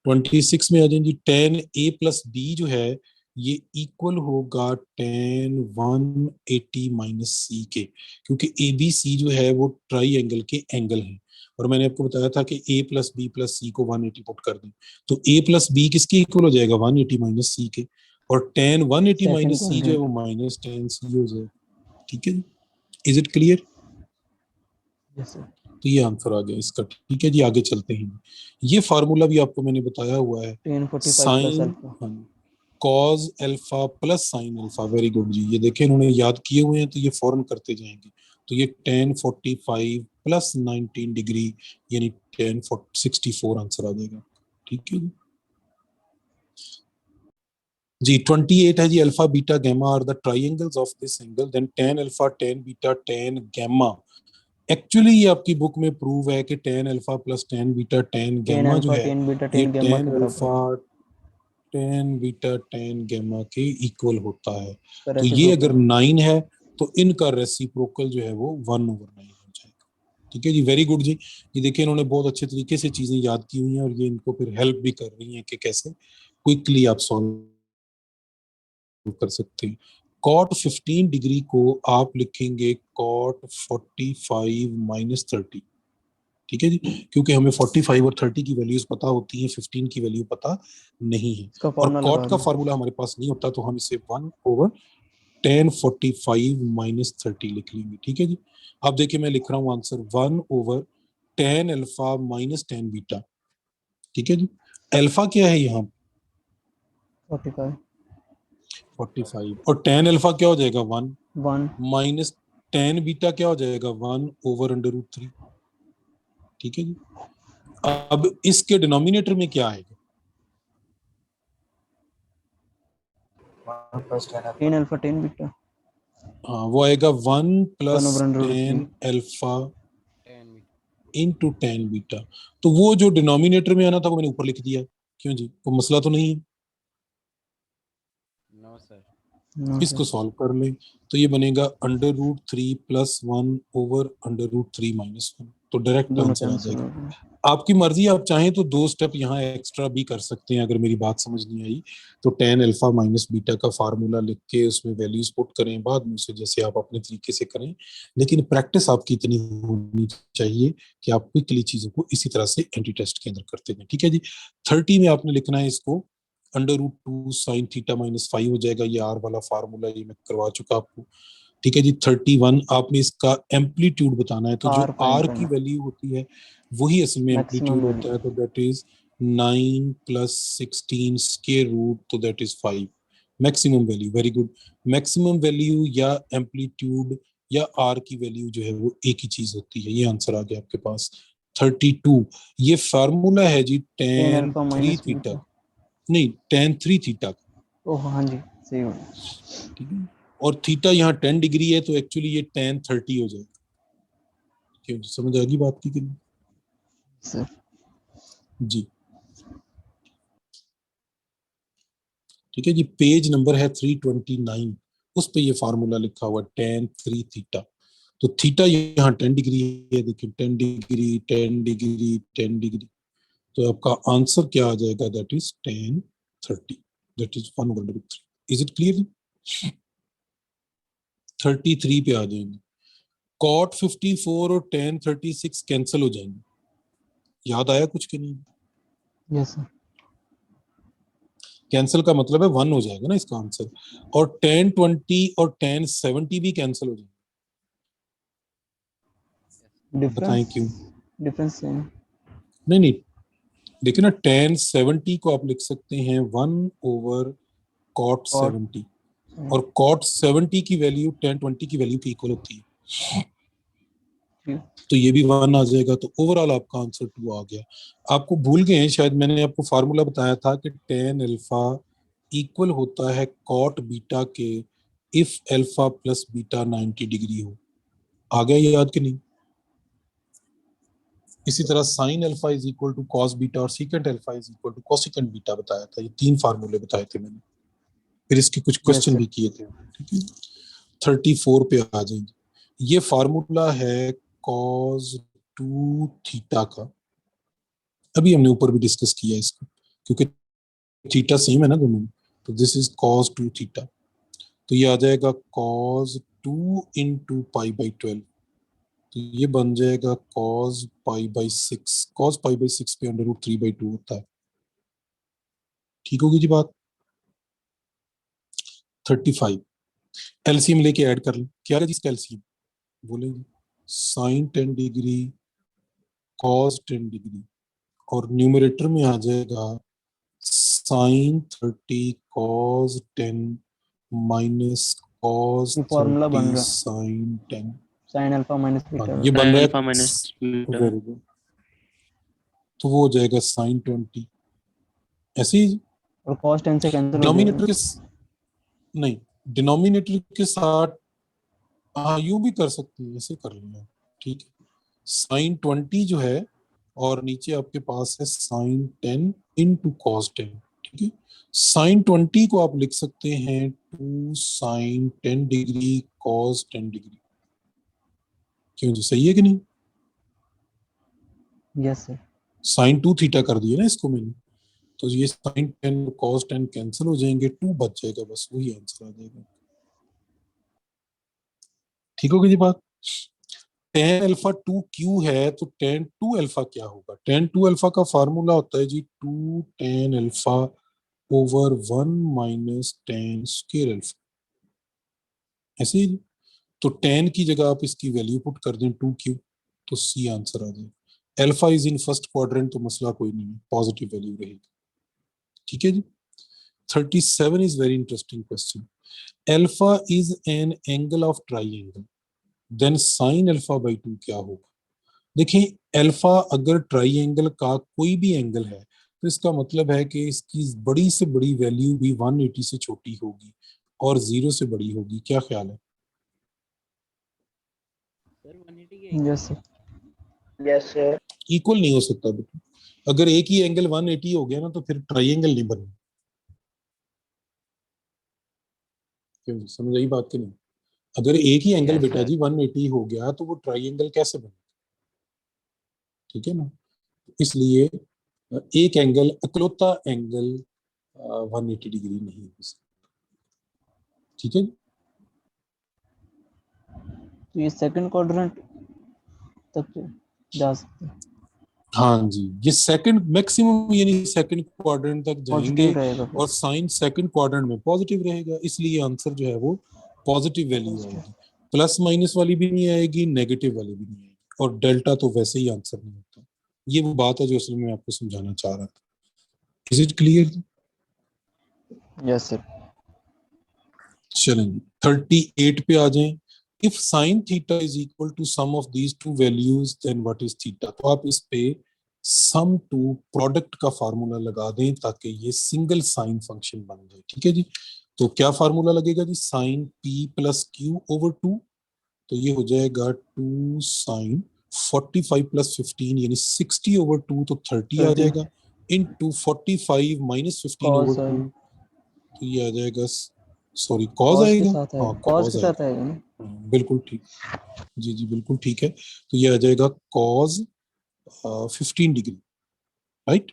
26 में आ जाए जी। tan a प्लस बी जो है ये इक्वल होगा tan 180 माइनस सी के, क्योंकि ए बी सी जो है वो ट्राई एंगल के एंगल हैं। और मैंने आपको बताया था कि a प्लस बी प्लस सी को 180 पुट कर दें तो a प्लस बी किसके इक्वल हो जाएगा 180 माइनस सी के, और tan 180 Second माइनस सी जो है वो माइनस tan सी हो जाएगा। ठीक है, is it clear? Yes sir. तो ये आंसर आ गया इसका। ठीक है जी, आगे चलते हैं। ये फार्मूला भी आपको मैंने बताया हुआ है, tan 45 plus sine alpha. Cos alpha plus sine alpha. Very good जी, ये देखें इन्होंने याद किए हुए हैं तो ये फौरन करते जाएंगे। तो ये tan 45 प्लस 19 डिग्री यानी tan 64 आंसर आ जाएगा। ठीक है जी। 28 है जी। Alpha beta gamma are the triangles of this angle, then tan alpha tan beta tan gamma. Actually ये आपकी बुक में प्रूव है कि tan alpha plus tan beta tan tan gamma जो अल्फा है tan बीटा ये tan गैमा tan के बराबर alpha tan beta tan gamma के इक्वल होता है। है। तो ये अगर 9 है तो इनका रेसिप्रोकल जो है वो 1/9 हो जाएगा। ठीक है जी, वेरी गुड जी। ये देखिए इन्होंने बहुत अच्छे तरीके से चीजें याद की हुई हैं और ये इनको फिर हेल्प भी कर रही हैं कि कैसे क्विकली आप सॉल्व कर सकते हैं। cot 15 डिग्री को आप लिखेंगे cot 45 माइनस 30। ठीक है जी, क्योंकि हमें 45 और 30 की वैल्यूज पता होती हैं, 15 की वैल्यू पता नहीं है। इसका और फॉर्मूला cot लगा का दो। फार्मूला हमारे पास नहीं होता तो हम इसे 1/tan 45 माइनस 30 लिख लेंगे। ठीक है जी, अब देखिए मैं लिख रहा हूँ answer 1/tan alpha minus tan beta. ठीक है जी, अल्फा क्या है यहाँ 45 45 और tan अल्फा क्या हो जाएगा 1 1 माइनस tan बीटा क्या हो जाएगा 1/√3। ठीक है जी, अब इसके डिनोमिनेटर में क्या आएगा 1 plus 10 alpha. tan alpha tan beta हाँ वो आएगा 1 plus 1/√3 tan alpha into tan beta. तो वो जो डिनोमिनेटर में आना था वो मैंने ऊपर लिख दिया। क्यों जी, कोई मसला तो नहीं है? नो इसको सर। सॉल्व कर लें तो ये बनेगा √3 प्लस 1 ओवर √3 माइनस 1। तो डायरेक्ट दोनों आंसर आ कैंसिल जाएगा। हो गए। आपकी मर्जी, आप चाहें तो 2 स्टेप यहाँ एक्स्ट्रा भी कर सकते हैं अगर मेरी बात समझ नहीं आई तो। tan अल्फा माइनस बीटा का फार्मूला लिख के उसमें वैल्यूज पुट करें, बाद में उसे जैसे आप अपने तरीके से करें, लेकिन प्रैक्टिस आपकी इतनी होनी चाहिए कि आप क्विकली चीजों को इसी तरह से एंटी टेस्ट के अंदर करते हैं। ठीक है जी, 30 में आपने लिखना है इसको √2 साइन थीटा माइनस 5 हो जाएगा। ये आर वाला फार्मूला ये मैं करवा चुका आपको। ठीक है जी, 31 आपने इसका एम्पलीट्यूड बताना है, तो जो R फाइंड आर की करना वैल्यू होती है वही असल में मैक्सिमम एम्पलीट्यूड होता वैल्यू। है। तो that is 9 plus 16 square root, तो that is 5 maximum value. Very good, maximum value या एम्पलीट्यूड या आर की वैल्यू जो है वो एक ही चीज होती है। ये आंसर आ गया आपके पास 32। ये फार्मूला है जी tan tan alpha 3 minus theta, beta. नहीं tan 3 थीटा। ओह हाँ जी सही हो ठीक है, और थीटा यहाँ 10 डिग्री है तो एक्चुअली ये tan 30 हो जाएगा। क्यों, समझ आ गई बात की कि नहीं? सर। जी ठीक है जी, पेज नंबर है 329, उस पे ये फार्मूला लिखा हुआ tan 3 थीटा। तो थीटा यहाँ 10 डिग्री है, देखिए 10 डिग्री 10 डिग्री 10 डिग्री, तो आपका आंसर क्या आ जाएगा that is tan 30, that is 1/3। Is it clear? 33 पे आ जाएंगे। cot 54 और tan 36 कैंसिल हो जाएंगे। याद आया कुछ कि नहीं? Yes sir. कैंसिल का मतलब है 1 हो जाएगा ना इसका आंसर। और tan 20 और tan 70 भी कैंसिल हो जाएंगे। बताएं क्यों? Difference same. नहीं नहीं, देखिए ना tan 70 को आप लिख सकते हैं 1/cot 70, और cot 70 की वैल्यू tan 20 की वैल्यू के इक्वल होती है, तो ये भी 1 आ जाएगा। तो ओवरऑल आपका आंसर 2 आ गया। आपको भूल गए हैं शायद, मैंने आपको फार्मूला बताया था कि tan अल्फा इक्वल होता है cot बीटा के if alpha plus beta 90 degree हो। आ गया ये याद कि नहीं? इसी तरह sine alpha is equal to cos beta और secant alpha is equal to cosecant beta बताया था। ये 3 फार्मूले बताए थे मैंने, फिर इसके कुछ क्वेश्चन sir. भी किए थे। ठीक है, 34 पे आ जाएंगे। ये फार्मूला है कॉस 2 थीटा का, अभी हमने ऊपर भी डिस्कस किया इसको, क्योंकि थीटा सेम है ना दोनों में। तो दिस इज कॉस 2 थीटा, तो ये आ जाएगा कॉस 2 इंटू पाई बाई 12, तो ये बन जाएगा cos pi by 6। Cos pi by 6 पे अंडर रूट 3/2 होता है। ठीक होगी जी बात। 35 एलसीएम लेके ऐड कर लें, क्या है जिसका एलसीएम बोलेंगे, साइन 10 डिग्री कॉस 10 डिग्री, और न्यूमरेटर में आ जाएगा साइन 30 कॉस 10 माइनस कॉस ये फॉर्मूला बन 30 रहा sine 10। Sine alpha minus beta. ये बन Sin रहा alpha minus है, beta. Very good. तो वो हो जाएगा साइन 20 ऐसे ही। और cos 10 से कैंसिल हो डिनोमिनेटर जाएगा। के नहीं, डिनोमिनेटर के साथ हाँ यूं भी कर सकते हैं, ऐसे कर लेंगे। ठीक है, साइन 20 जो है और नीचे आपके पास है साइन 10 इंटू कॉस 10। ठीक है, साइन 20 को आप लिख सकते हैं 2 साइन 10 डिग्री कॉस 10 डिग्री। क्यों जी, सही है कि नहीं? Yes sir. साइन 2 थीटा कर दिया ना इसको मैंने, तो ये साइन 10 कॉस 10 कैंसिल हो जाएंगे, 2 बच जाएगा, बस वही आंसर आ जाएगा। ठीक होगी जी बात। tan अल्फा 2 क्यू है तो tan 2 अल्फा क्या होगा? tan 2 अल्फा का फार्मूला होता है जी 2 tan alpha over 1 minus tan square alpha, ऐसे ही। तो tan की जगह आप इसकी वैल्यू पुट कर दें 2 क्यू, तो सी आंसर आ जाए। Alpha is in first quadrant, तो मसला कोई नहीं है, पॉजिटिव वैल्यू रहेगी। ठीक है जी। 37 is very interesting question. Alpha is an angle of triangle, then sine alpha by 2 क्या होगा? देखिए, अल्फा अगर ट्राइंगल का कोई भी एंगल है तो इसका मतलब है कि इसकी बड़ी से बड़ी वैल्यू भी 180 से छोटी होगी और 0 से बड़ी होगी। क्या ख्याल है? Yes sir. Yes, sir. Equal नहीं हो सकता बेटा, अगर एक ही एंगल 180 हो गया ना तो फिर ट्राइंगल नहीं बनेगा। क्यों जी, समझ आई बात की नहीं? अगर एक ही एंगल बेटा जी 180 हो गया तो वो ट्राइंगल कैसे बनेगा? ठीक है ना, इसलिए एक एंगल, अकलौता एंगल 180 डिग्री नहीं हो सकता। ठीक है, तो ये सेकंड क्वाड्रेंट तक जा सकते हैं, हाँ जी, ये सेकंड मैक्सिमम यानी सेकंड क्वाड्रेंट तक जाएंगे पॉजिटिव रहेगा और साइन सेकंड क्वाड्रेंट में पॉजिटिव रहेगा, इसलिए आंसर जो है वो पॉजिटिव वैल्यू आएगी। प्लस माइनस वाली भी नहीं आएगी, नेगेटिव वाली भी नहीं आएगी, और डेल्टा तो वैसे ही आंसर नहीं होता। ये वो बात है जो असल में आपको समझाना चाह रहा था। Is it clear? Yes sir. चलेंगे 38 पे आ जाएं। If sine theta is equal to sum of these two values then what is theta? तो आप इस पे सम टू प्रोडक्ट का फार्मूला लगा दें ताकि ये सिंगल साइन फंक्शन बन जाए। ठीक है जी, तो क्या फार्मूला लगेगा जी? Sine P plus Q over 2, तो ये हो जाएगा 2 साइन 45 प्लस 15 यानी 60 ओवर 2, तो 30 आ 30 जाएगा, इनटू 45 माइनस 15 कॉस ओवर 2, तो ये आ जाएगा, सॉरी कॉज कॉस के आएगा, साथ हाँ आएगा, कॉस कॉज के साथ आएगा। आएगा ना। बिल्कुल ठीक, जी जी बिल्कुल ठीक है, तो ये आ जाएगा कॉज 15 डिग्री, राइट,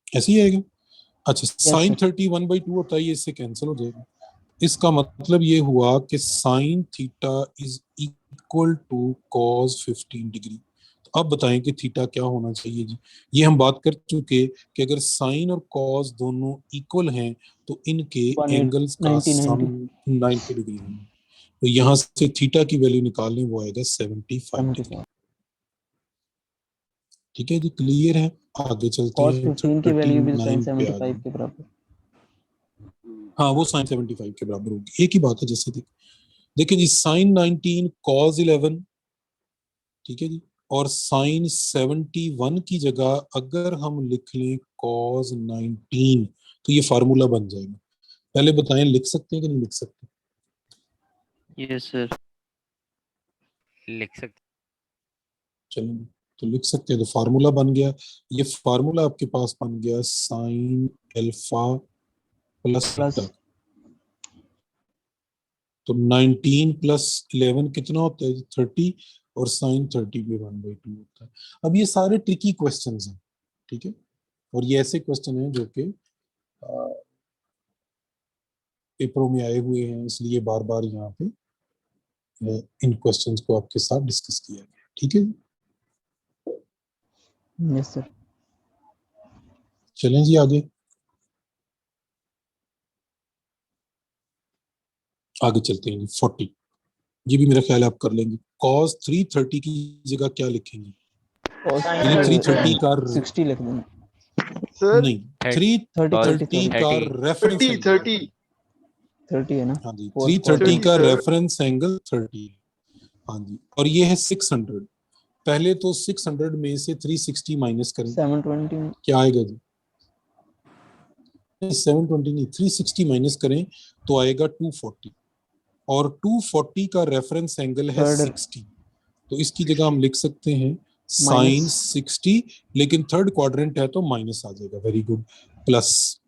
ऐसे ही आएगा। अच्छा, यस साइन सर। 30 1/2 होता है, ये इससे कैंसिल हो जाएगा। इसका मतलब ये हुआ कि sine theta is equal to cos 15 degree. तो अब बताएं कि थीटा क्या होना चाहिए जी? ये हम बात कर चुके कि अगर साइन और कॉस दोनों इक्वल हैं तो इनके 180 एंगल्स का 90 सम 90 डिग्री होना। तो यहाँ से थीटा की वैल्यू निकालने वो आएगा 75 डिग्री। 75 ठीक है जी, क्लियर है। आगे चलते कॉस हैं 15 की वैल्यू भी साइन 39 पे आ 75 जाए। के बराबर। हाँ, वो साइन 75 के बराबर होगी, एक ही बात है। जैसे देखिए जी, साइन 19 कॉस 11, ठीक है जी, और साइन 71 की जगह अगर हम लिख लें कॉस 19 तो ये फार्मूला बन जाएगा। पहले बताएं लिख सकते हैं कि नहीं लिख सकते? Yes, sir. लिख सकते चलिए तो लिख सकते हैं, तो फार्मूला बन गया, ये फार्मूला आपके पास बन गया sine alpha plus plus beta. तो 19 प्लस 11 कितना होता है? 30, और साइन 30 भी 1/2 होता है। अब ये सारे ट्रिकी क्वेश्चंस हैं, ठीक है, और ये ऐसे क्वेश्चन हैं जो कि पेपरों में आए हुए हैं, इसलिए बार बार यहाँ पे इन क्वेश्चंस को आपके साथ डिस्कस किया गया, ठीक है। Yes sir. चलें जी आगे, आगे चलते हैं। 40 ये भी मेरा ख्याल है आप कर लेंगे। cos 330 की जगह क्या लिखेंगे? यानी 330 का 60 लिख देना। सर नहीं, 30 330 का 30 रेफरेंस 30 एंगल। 30 30 है ना। हाँ जी, Fourth 330 quadrant। का 30 रेफरेंस एंगल 30 है। हाँ जी, और ये है 600। पहले तो 600 में से 360 माइनस करें, 720 क्या आएगा जी? 720 नहीं, 360 माइनस करें तो आएगा 240, और 240 का रेफरेंस एंगल है Third- 60। तो इसकी जगह हम लिख सकते हैं साइन माइनस 60, लेकिन थर्ड क्वाड्रेंट है तो माइनस आ जाएगा। Very good. प्लस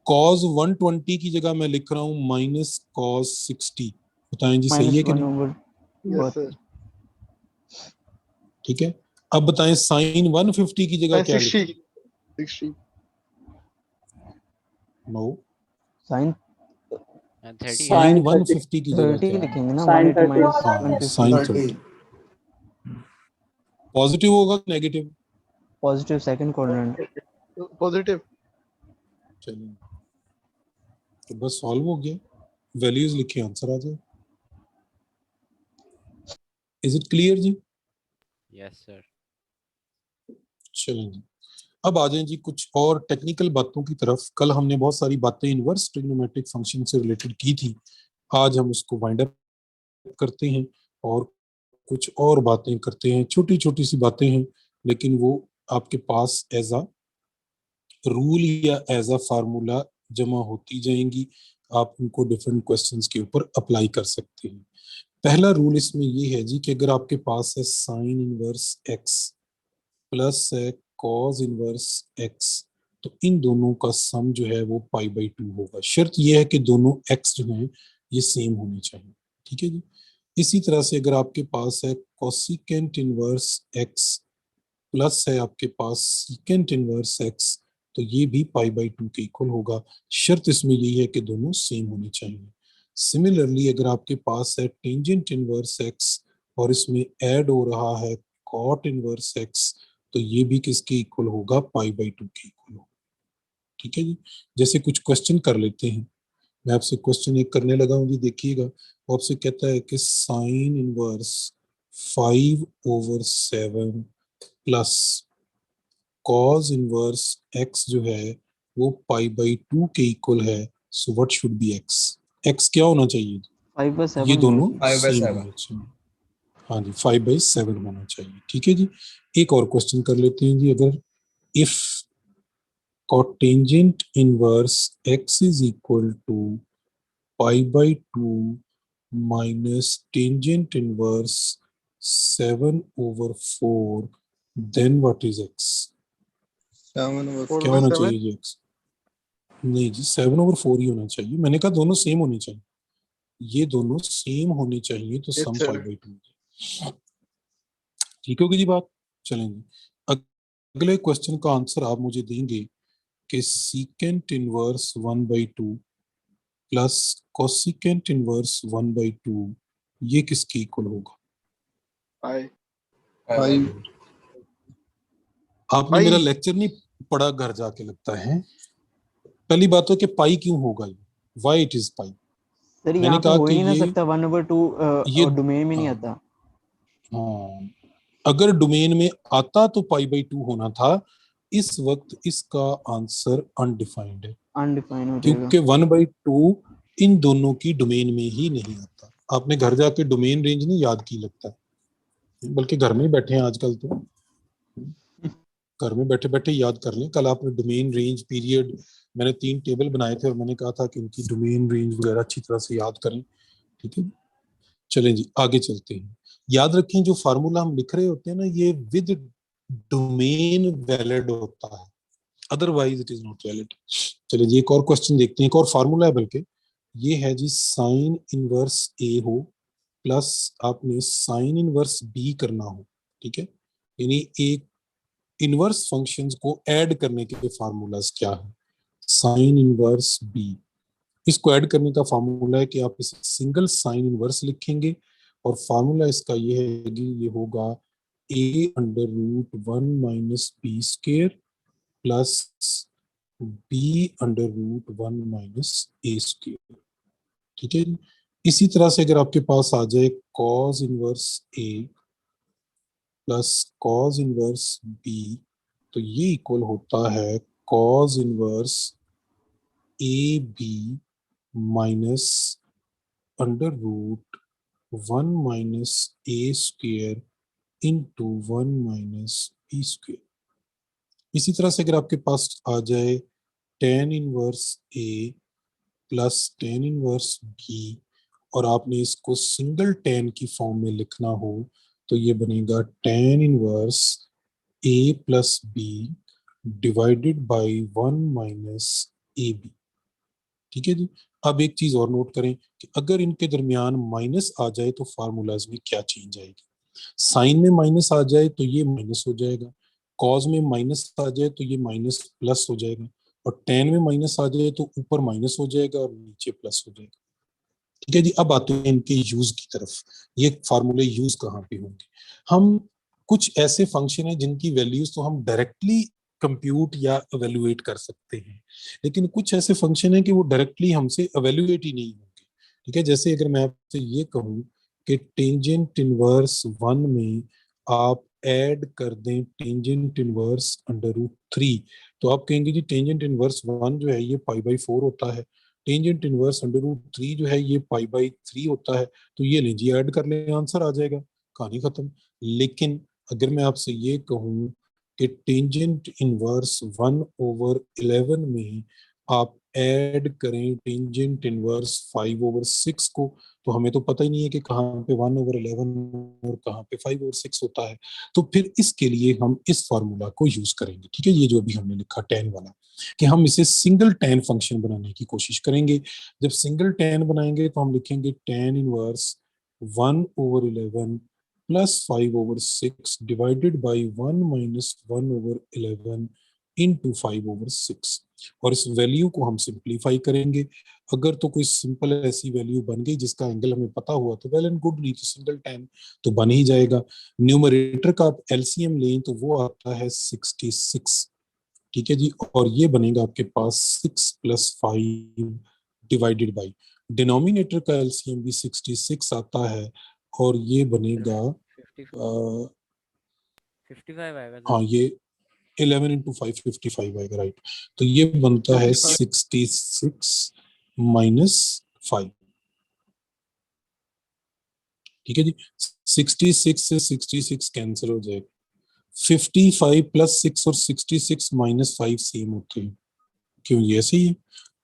cos 120 की जगह मैं लिख रहा हूं माइनस cos 60। बताएं जी, सही है कि नहीं? यस सर ठीक है। अब बताएं साइन 150 की जगह क्या 60 लिखें? 60 नो, साइन and 30 है। साइन Sin 30 150 की जगह 30 क्या है? लिखेंगे ना। Sin 180 माइनस हाँ, 150 साइन 30 30 पॉजिटिव होगा कि negative? Positive second quadrant. Positive. चलिए तो बस सॉल्व हो गया, वैल्यूज लिखिए, आंसर आ जाए। इज इट क्लियर जी? Yes sir. चलें जी, अब आ जाएं जी कुछ और टेक्निकल बातों की तरफ। कल हमने बहुत सारी बातें इनवर्स ट्रिग्नोमेट्रिक फंक्शन से रिलेटेड की थी, आज हम उसको वाइंड अप करते हैं और कुछ और बातें करते हैं। छोटी छोटी सी बातें हैं, लेकिन वो आपके पास एज अ रूल या एज अ फार्मूला जमा होती जाएंगी। आप उनको डिफरेंट क्वेश्चंस के ऊपर अप्लाई कर सकते हैं। पहला रूल इसमें ये है जी कि अगर आपके पास है साइन इनवर्स एक्स प्लस है कॉस इनवर्स एक्स, तो इन दोनों का सम जो है वो π/2 होगा। शर्त ये है कि दोनों एक्स जो हैं ये सेम होने चाहिए, ठीक है जी। इसी तरह से अगर आपके पास है कोसिकेंट इनवर्स एक्स प्लस है आपके पास सीकेंट इनवर्स एक्स, तो ये भी π/2 के इक्वल होगा। शर्त इसमें यही है कि दोनों सेम होने चाहिए। सिमिलरली अगर आपके पास है टेंजेंट इनवर्स एक्स और इसमें ऐड हो रहा है कॉट इनवर्स एक्स, तो ये भी किसके इक्वल होगा? π/2 के इक्वल होगा, ठीक है जी। जैसे कुछ क्वेश्चन कर लेते हैं, मैं आपसे क्वेश्चन एक करने लगा हूँ जी, देखिएगा। वो आपसे कहता है कि sine inverse 5/7 plus cos inverse x जो है वो π/2 के इक्वल है। So what should be x? x क्या होना चाहिए? 5/7 ये दोनों 5/7 सेम होने चाहिए। हाँ जी, 5/7 होना चाहिए, ठीक है जी। एक और क्वेश्चन कर लेते हैं जी। अगर if cotangent inverse x is equal to π/2 minus tangent inverse 7/4, then what is x? 4 क्या by होना 7 चाहिए जी x? नहीं जी, 7/4 ही होना चाहिए। मैंने कहा दोनों सेम होने चाहिए, ये दोनों सेम होने चाहिए, तो सम Yes, sir. π/2। ठीक होगी जी बात? चलेंगे अगले क्वेश्चन का आंसर आप मुझे देंगे कि secant inverse 1/2 plus cosecant inverse 1/2 ये किसके इक्वल होगा? I आपने पाई। मेरा लेक्चर नहीं पढ़ा घर जाके लगता है। पहली बात तो कि पाई क्यों होगा, ये why it is pi. Sir मैंने यहाँ पे कहा हो कि ही नहीं ये सकता 1/2 ये और डोमेन में नहीं हाँ, आता। हाँ, अगर डोमेन में आता तो π/2 होना था। इस वक्त इसका आंसर अनडिफाइंड है, अनडिफाइंड हो जाएगा। क्योंकि 1/2 इन दोनों की डोमेन में ही नहीं आता। आपने घर जाके डोमेन रेंज नहीं याद की लगता, बल्कि घर में ही बैठे हैं आजकल, तो घर में बैठे बैठे याद कर लें। कल आपने डोमेन रेंज पीरियड, मैंने 3 टेबल बनाए थे और मैंने कहा था कि इनकी डोमेन रेंज वगैरह अच्छी तरह से याद करें, ठीक है। चलें जी आगे चलते हैं। याद रखें जो फार्मूला हम लिख रहे होते हैं ना, ये विद डोमेन वैलिड होता है, otherwise it is not valid. चलिए जी एक और क्वेश्चन देखते हैं, एक और फार्मूला है बल्कि, ये है जी साइन इनवर्स ए हो प्लस आपने साइन इनवर्स बी करना हो, ठीक है, यानी एक इनवर्स फंक्शंस को ऐड करने के फार्मूलाज क्या है। साइन इनवर्स बी, इसको ऐड करने का फार्मूला है कि आप इसे सिंगल साइन इनवर्स लिखेंगे और फार्मूला इसका ये है कि ये होगा a under root 1 minus b square plus b under root 1 minus a square, ठीक है। इसी तरह से अगर आपके पास आ जाए cos inverse a plus cos inverse b, तो ये इक्वल होता है cos inverse a b minus under root 1 minus a square into 1 minus b square. इसी तरह से अगर आपके पास आ जाए tan inverse a plus tan inverse b और आपने इसको सिंगल tan की फॉर्म में लिखना हो, तो ये बनेगा tan inverse a plus b divided by 1 minus a b, ठीक है जी। अब एक चीज और नोट करें कि अगर इनके दरमियान माइनस आ जाए तो फार्मूलाज में क्या चेंज आएगी। साइन में माइनस आ जाए तो ये माइनस हो जाएगा, कॉज में माइनस आ जाए तो ये माइनस प्लस हो जाएगा, और टेन में माइनस आ जाए तो ऊपर माइनस हो जाएगा और नीचे प्लस हो जाएगा, ठीक है जी। अब आते हैं इनके यूज की तरफ, ये फार्मूले यूज कहाँ पे होंगे। हम कुछ ऐसे फंक्शन है जिनकी वैल्यूज तो हम डायरेक्टली कंप्यूट या एवेल्युएट कर सकते हैं, लेकिन कुछ ऐसे फंक्शन है कि वो डायरेक्टली हमसे एवेल्युएट ही नहीं होंगे, ठीक है। जैसे अगर मैं आपसे ये कहूँ कि टेंजेंट इनवर्स 1 में आप ऐड कर दें टेंजेंट इनवर्स अंडर रूट 3, तो आप कहेंगे जी टेंजेंट इनवर्स 1 जो है ये पाई बाई 4 होता है, टेंजेंट इनवर्स अंडर रूट 3 जो है ये पाई बाई 3 होता है, तो ये लीजिए ऐड कर ले आंसर आ जाएगा, कहानी खत्म। लेकिन अगर मैं आपसे ये कहूँ कि टेंजेंट इनवर्स 1 ओवर 11 में आप ऐड करें टेंजेंट इनवर्स 5 ओवर 6 को, तो हमें तो पता ही नहीं है कि कहाँ पे 1 ओवर 11 और कहाँ पे 5 ओवर 6 होता है, तो फिर इसके लिए हम इस फॉर्मूला को यूज करेंगे, ठीक है। ये जो अभी हमने लिखा tan वाला, कि हम इसे सिंगल tan फंक्शन बनाने की कोशिश करेंगे। जब सिंगल tan बनाएंगे तो हम लिखेंगे tan inverse 1 over 11 plus 5 over 6 divided by 1 minus 1 over 11 into 5 over 6, और इस वैल्यू को हम सिंप्लीफाई करेंगे। अगर तो कोई सिंपल ऐसी वैल्यू बन गई जिसका एंगल हमें पता हुआ तो वेल एंड गुड, नहीं तो सिंगल tan तो बन ही जाएगा। न्यूमरेटर का आप एलसीएम लें तो वो आता है 66, ठीक है जी, और ये बनेगा आपके पास 6 प्लस 5 डिवाइडेड बाई, डिनोमिनेटर का एलसीएम भी 66 आता है और ये बनेगा 55 आएगा सर। हाँ ये 11 इंटू 5 55 आएगा, राइट। तो ये बनता है 66 माइनस 5, ठीक है जी। 66 से 66 कैंसिल हो जाएगा, 55 प्लस 6 और 66 माइनस 5 सेम होते हैं, क्यों ये ऐसे ही है।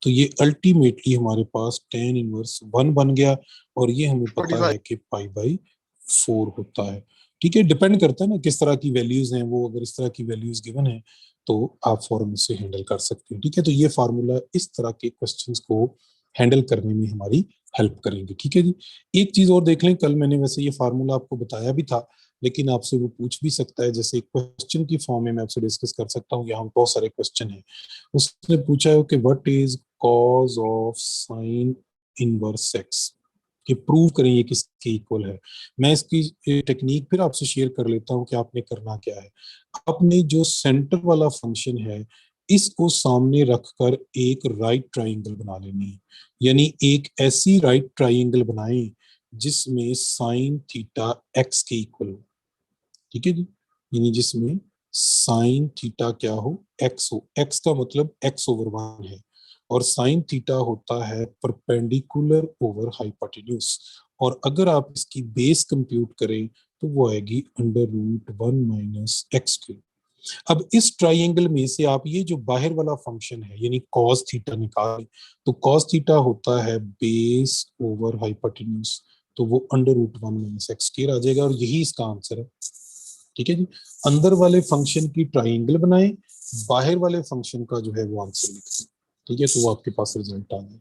तो ये अल्टीमेटली हमारे पास tan इनवर्स 1 बन गया, और ये हमें पता है कि पाई बाई 4 होता है, ठीक है। डिपेंड करता है ना किस तरह की वैल्यूज हैं वो, अगर इस तरह की वैल्यूज गिवन है तो आप फॉर्म से हैंडल कर सकते हैं, ठीक है। तो ये फार्मूला इस तरह के क्वेश्चंस को हैंडल करने में हमारी हेल्प करेंगे, ठीक है जी। एक चीज और देख लें, कल मैंने वैसे ये फार्मूला आपको बताया भी था, लेकिन आपसे वो पूछ भी सकता है, जैसे क्वेश्चन की फॉर्म में मैं आपसे डिस्कस कर सकता हूँ, यहाँ बहुत सारे क्वेश्चन है। उसने पूछा है कि what is cause of sine inverse x, कि प्रूव करें ये किसके इक्वल है। मैं इसकी टेक्निक फिर आपसे शेयर कर लेता हूँ कि आपने करना क्या है। आपने जो सेंटर वाला फंक्शन है इसको सामने रखकर एक राइट ट्राइंगल बना लेनी है, यानी एक ऐसी राइट ट्राइंगल बनाएं जिसमें साइन थीटा एक्स के इक्वल हो, ठीक है जी, यानी जिसमें साइन थीटा क्या हो, एक्स हो। एक्स का मतलब एक्स ओवर 1 है, और साइन थीटा होता है परपेंडिकुलर ओवर हाइपोटेन्यूज, और अगर आप इसकी बेस कंप्यूट करें तो वो आएगी under root 1 minus x cube. अब इस ट्राइंगल में से आप ये जो बाहर वाला फंक्शन है यानी cos थीटा निकालें, तो cos थीटा होता है बेस ओवर हाइपोटेन्यूज, तो वो under root 1 minus x square आ जाएगा और यही इसका आंसर है। ठीक है जी, अंदर वाले फंक्शन की ट्राइंगल बनाएं, बाहर वाले फंक्शन का जो है वो आंसर लिखें। ठीक है, तो वो आपके पास रिजल्ट आ जाएगा।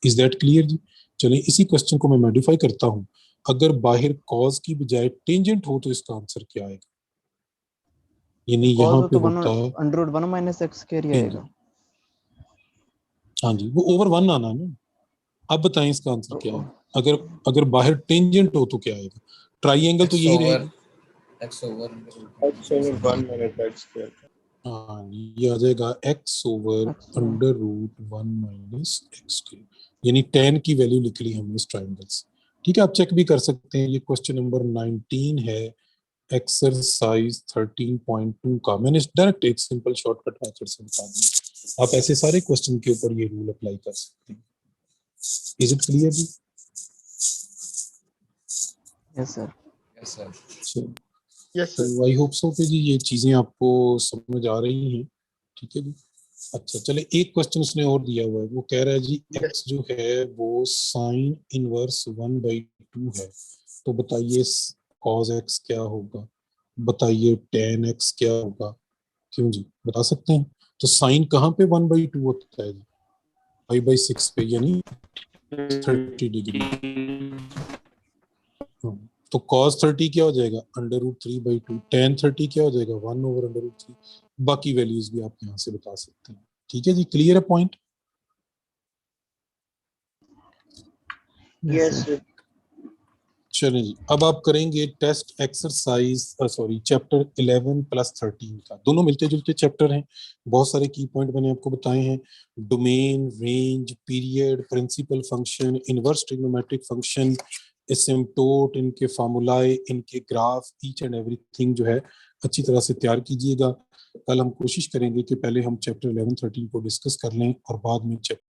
इज दैट क्लियर जी? चलिए इसी क्वेश्चन को मैं मॉडिफाई करता हूं। अगर बाहर कॉज की बजाय टेंजेंट हो तो इसका आंसर क्या आएगा? यानी कॉस यहाँ हो पे तो 1 होता है under root 1 minus x square ही आएगा। हाँ जी, वो ओवर 1 आना है ना। अब बताएं इसका आंसर क्या है? अगर अगर बाहर टेंजेंट हो तो क्या आएगा? ट्राइएंगल तो यही रहेगा। x over x over 1 minus x square. हाँ, ये आ जाएगा x ओवर अच्छा। Under root 1 minus x square, यानी tan की वैल्यू लिख ली हमने इस ट्राइंगल से। ठीक है, आप चेक भी कर सकते हैं। ये क्वेश्चन नंबर 19 है एक्सरसाइज 13.2 का। मैंने डायरेक्ट एक सिंपल शॉर्टकट मेथड से बता दिया। आप ऐसे सारे क्वेश्चन के ऊपर ये रूल अप्लाई कर सकते हैं। इज इट क्लियर जी? Yes sir. yes sir Yes sir. तो आई होप सो कि जी ये चीजें आपको समझ आ रही हैं। ठीक है जी। अच्छा चले, एक क्वेश्चन उसने और दिया हुआ है। वो कह रहा है जी x जो है वो साइन इनवर्स 1/2 है, तो बताइए cos x क्या होगा, बताइए tan x क्या होगा। क्यों जी, बता सकते हैं? तो साइन कहाँ पे 1/2 होता है जी? 5/6 पे, यानी 30 डिग्री। तो cos 30 क्या हो जाएगा? Under root 3/2। tan 30 क्या हो जाएगा? 1 ओवर अंडर रूट 3। बाकी वैल्यूज भी आप यहाँ से बता सकते हैं। ठीक है जी, क्लियर है पॉइंट? Yes sir. चलें जी, अब आप करेंगे test exercise sorry chapter 11 plus 13 का। दोनों मिलते जुलते चैप्टर हैं। बहुत सारे की पॉइंट मैंने आपको बताए हैं। Domain, range, period, principal function, inverse trigonometric function, asymptote, इनके फार्मूलाए, इनके ग्राफ, ईच एंड एवरीथिंग जो है अच्छी तरह से तैयार कीजिएगा। कल हम कोशिश करेंगे कि पहले हम चैप्टर 11 13 को डिस्कस कर लें और बाद में चैप्टर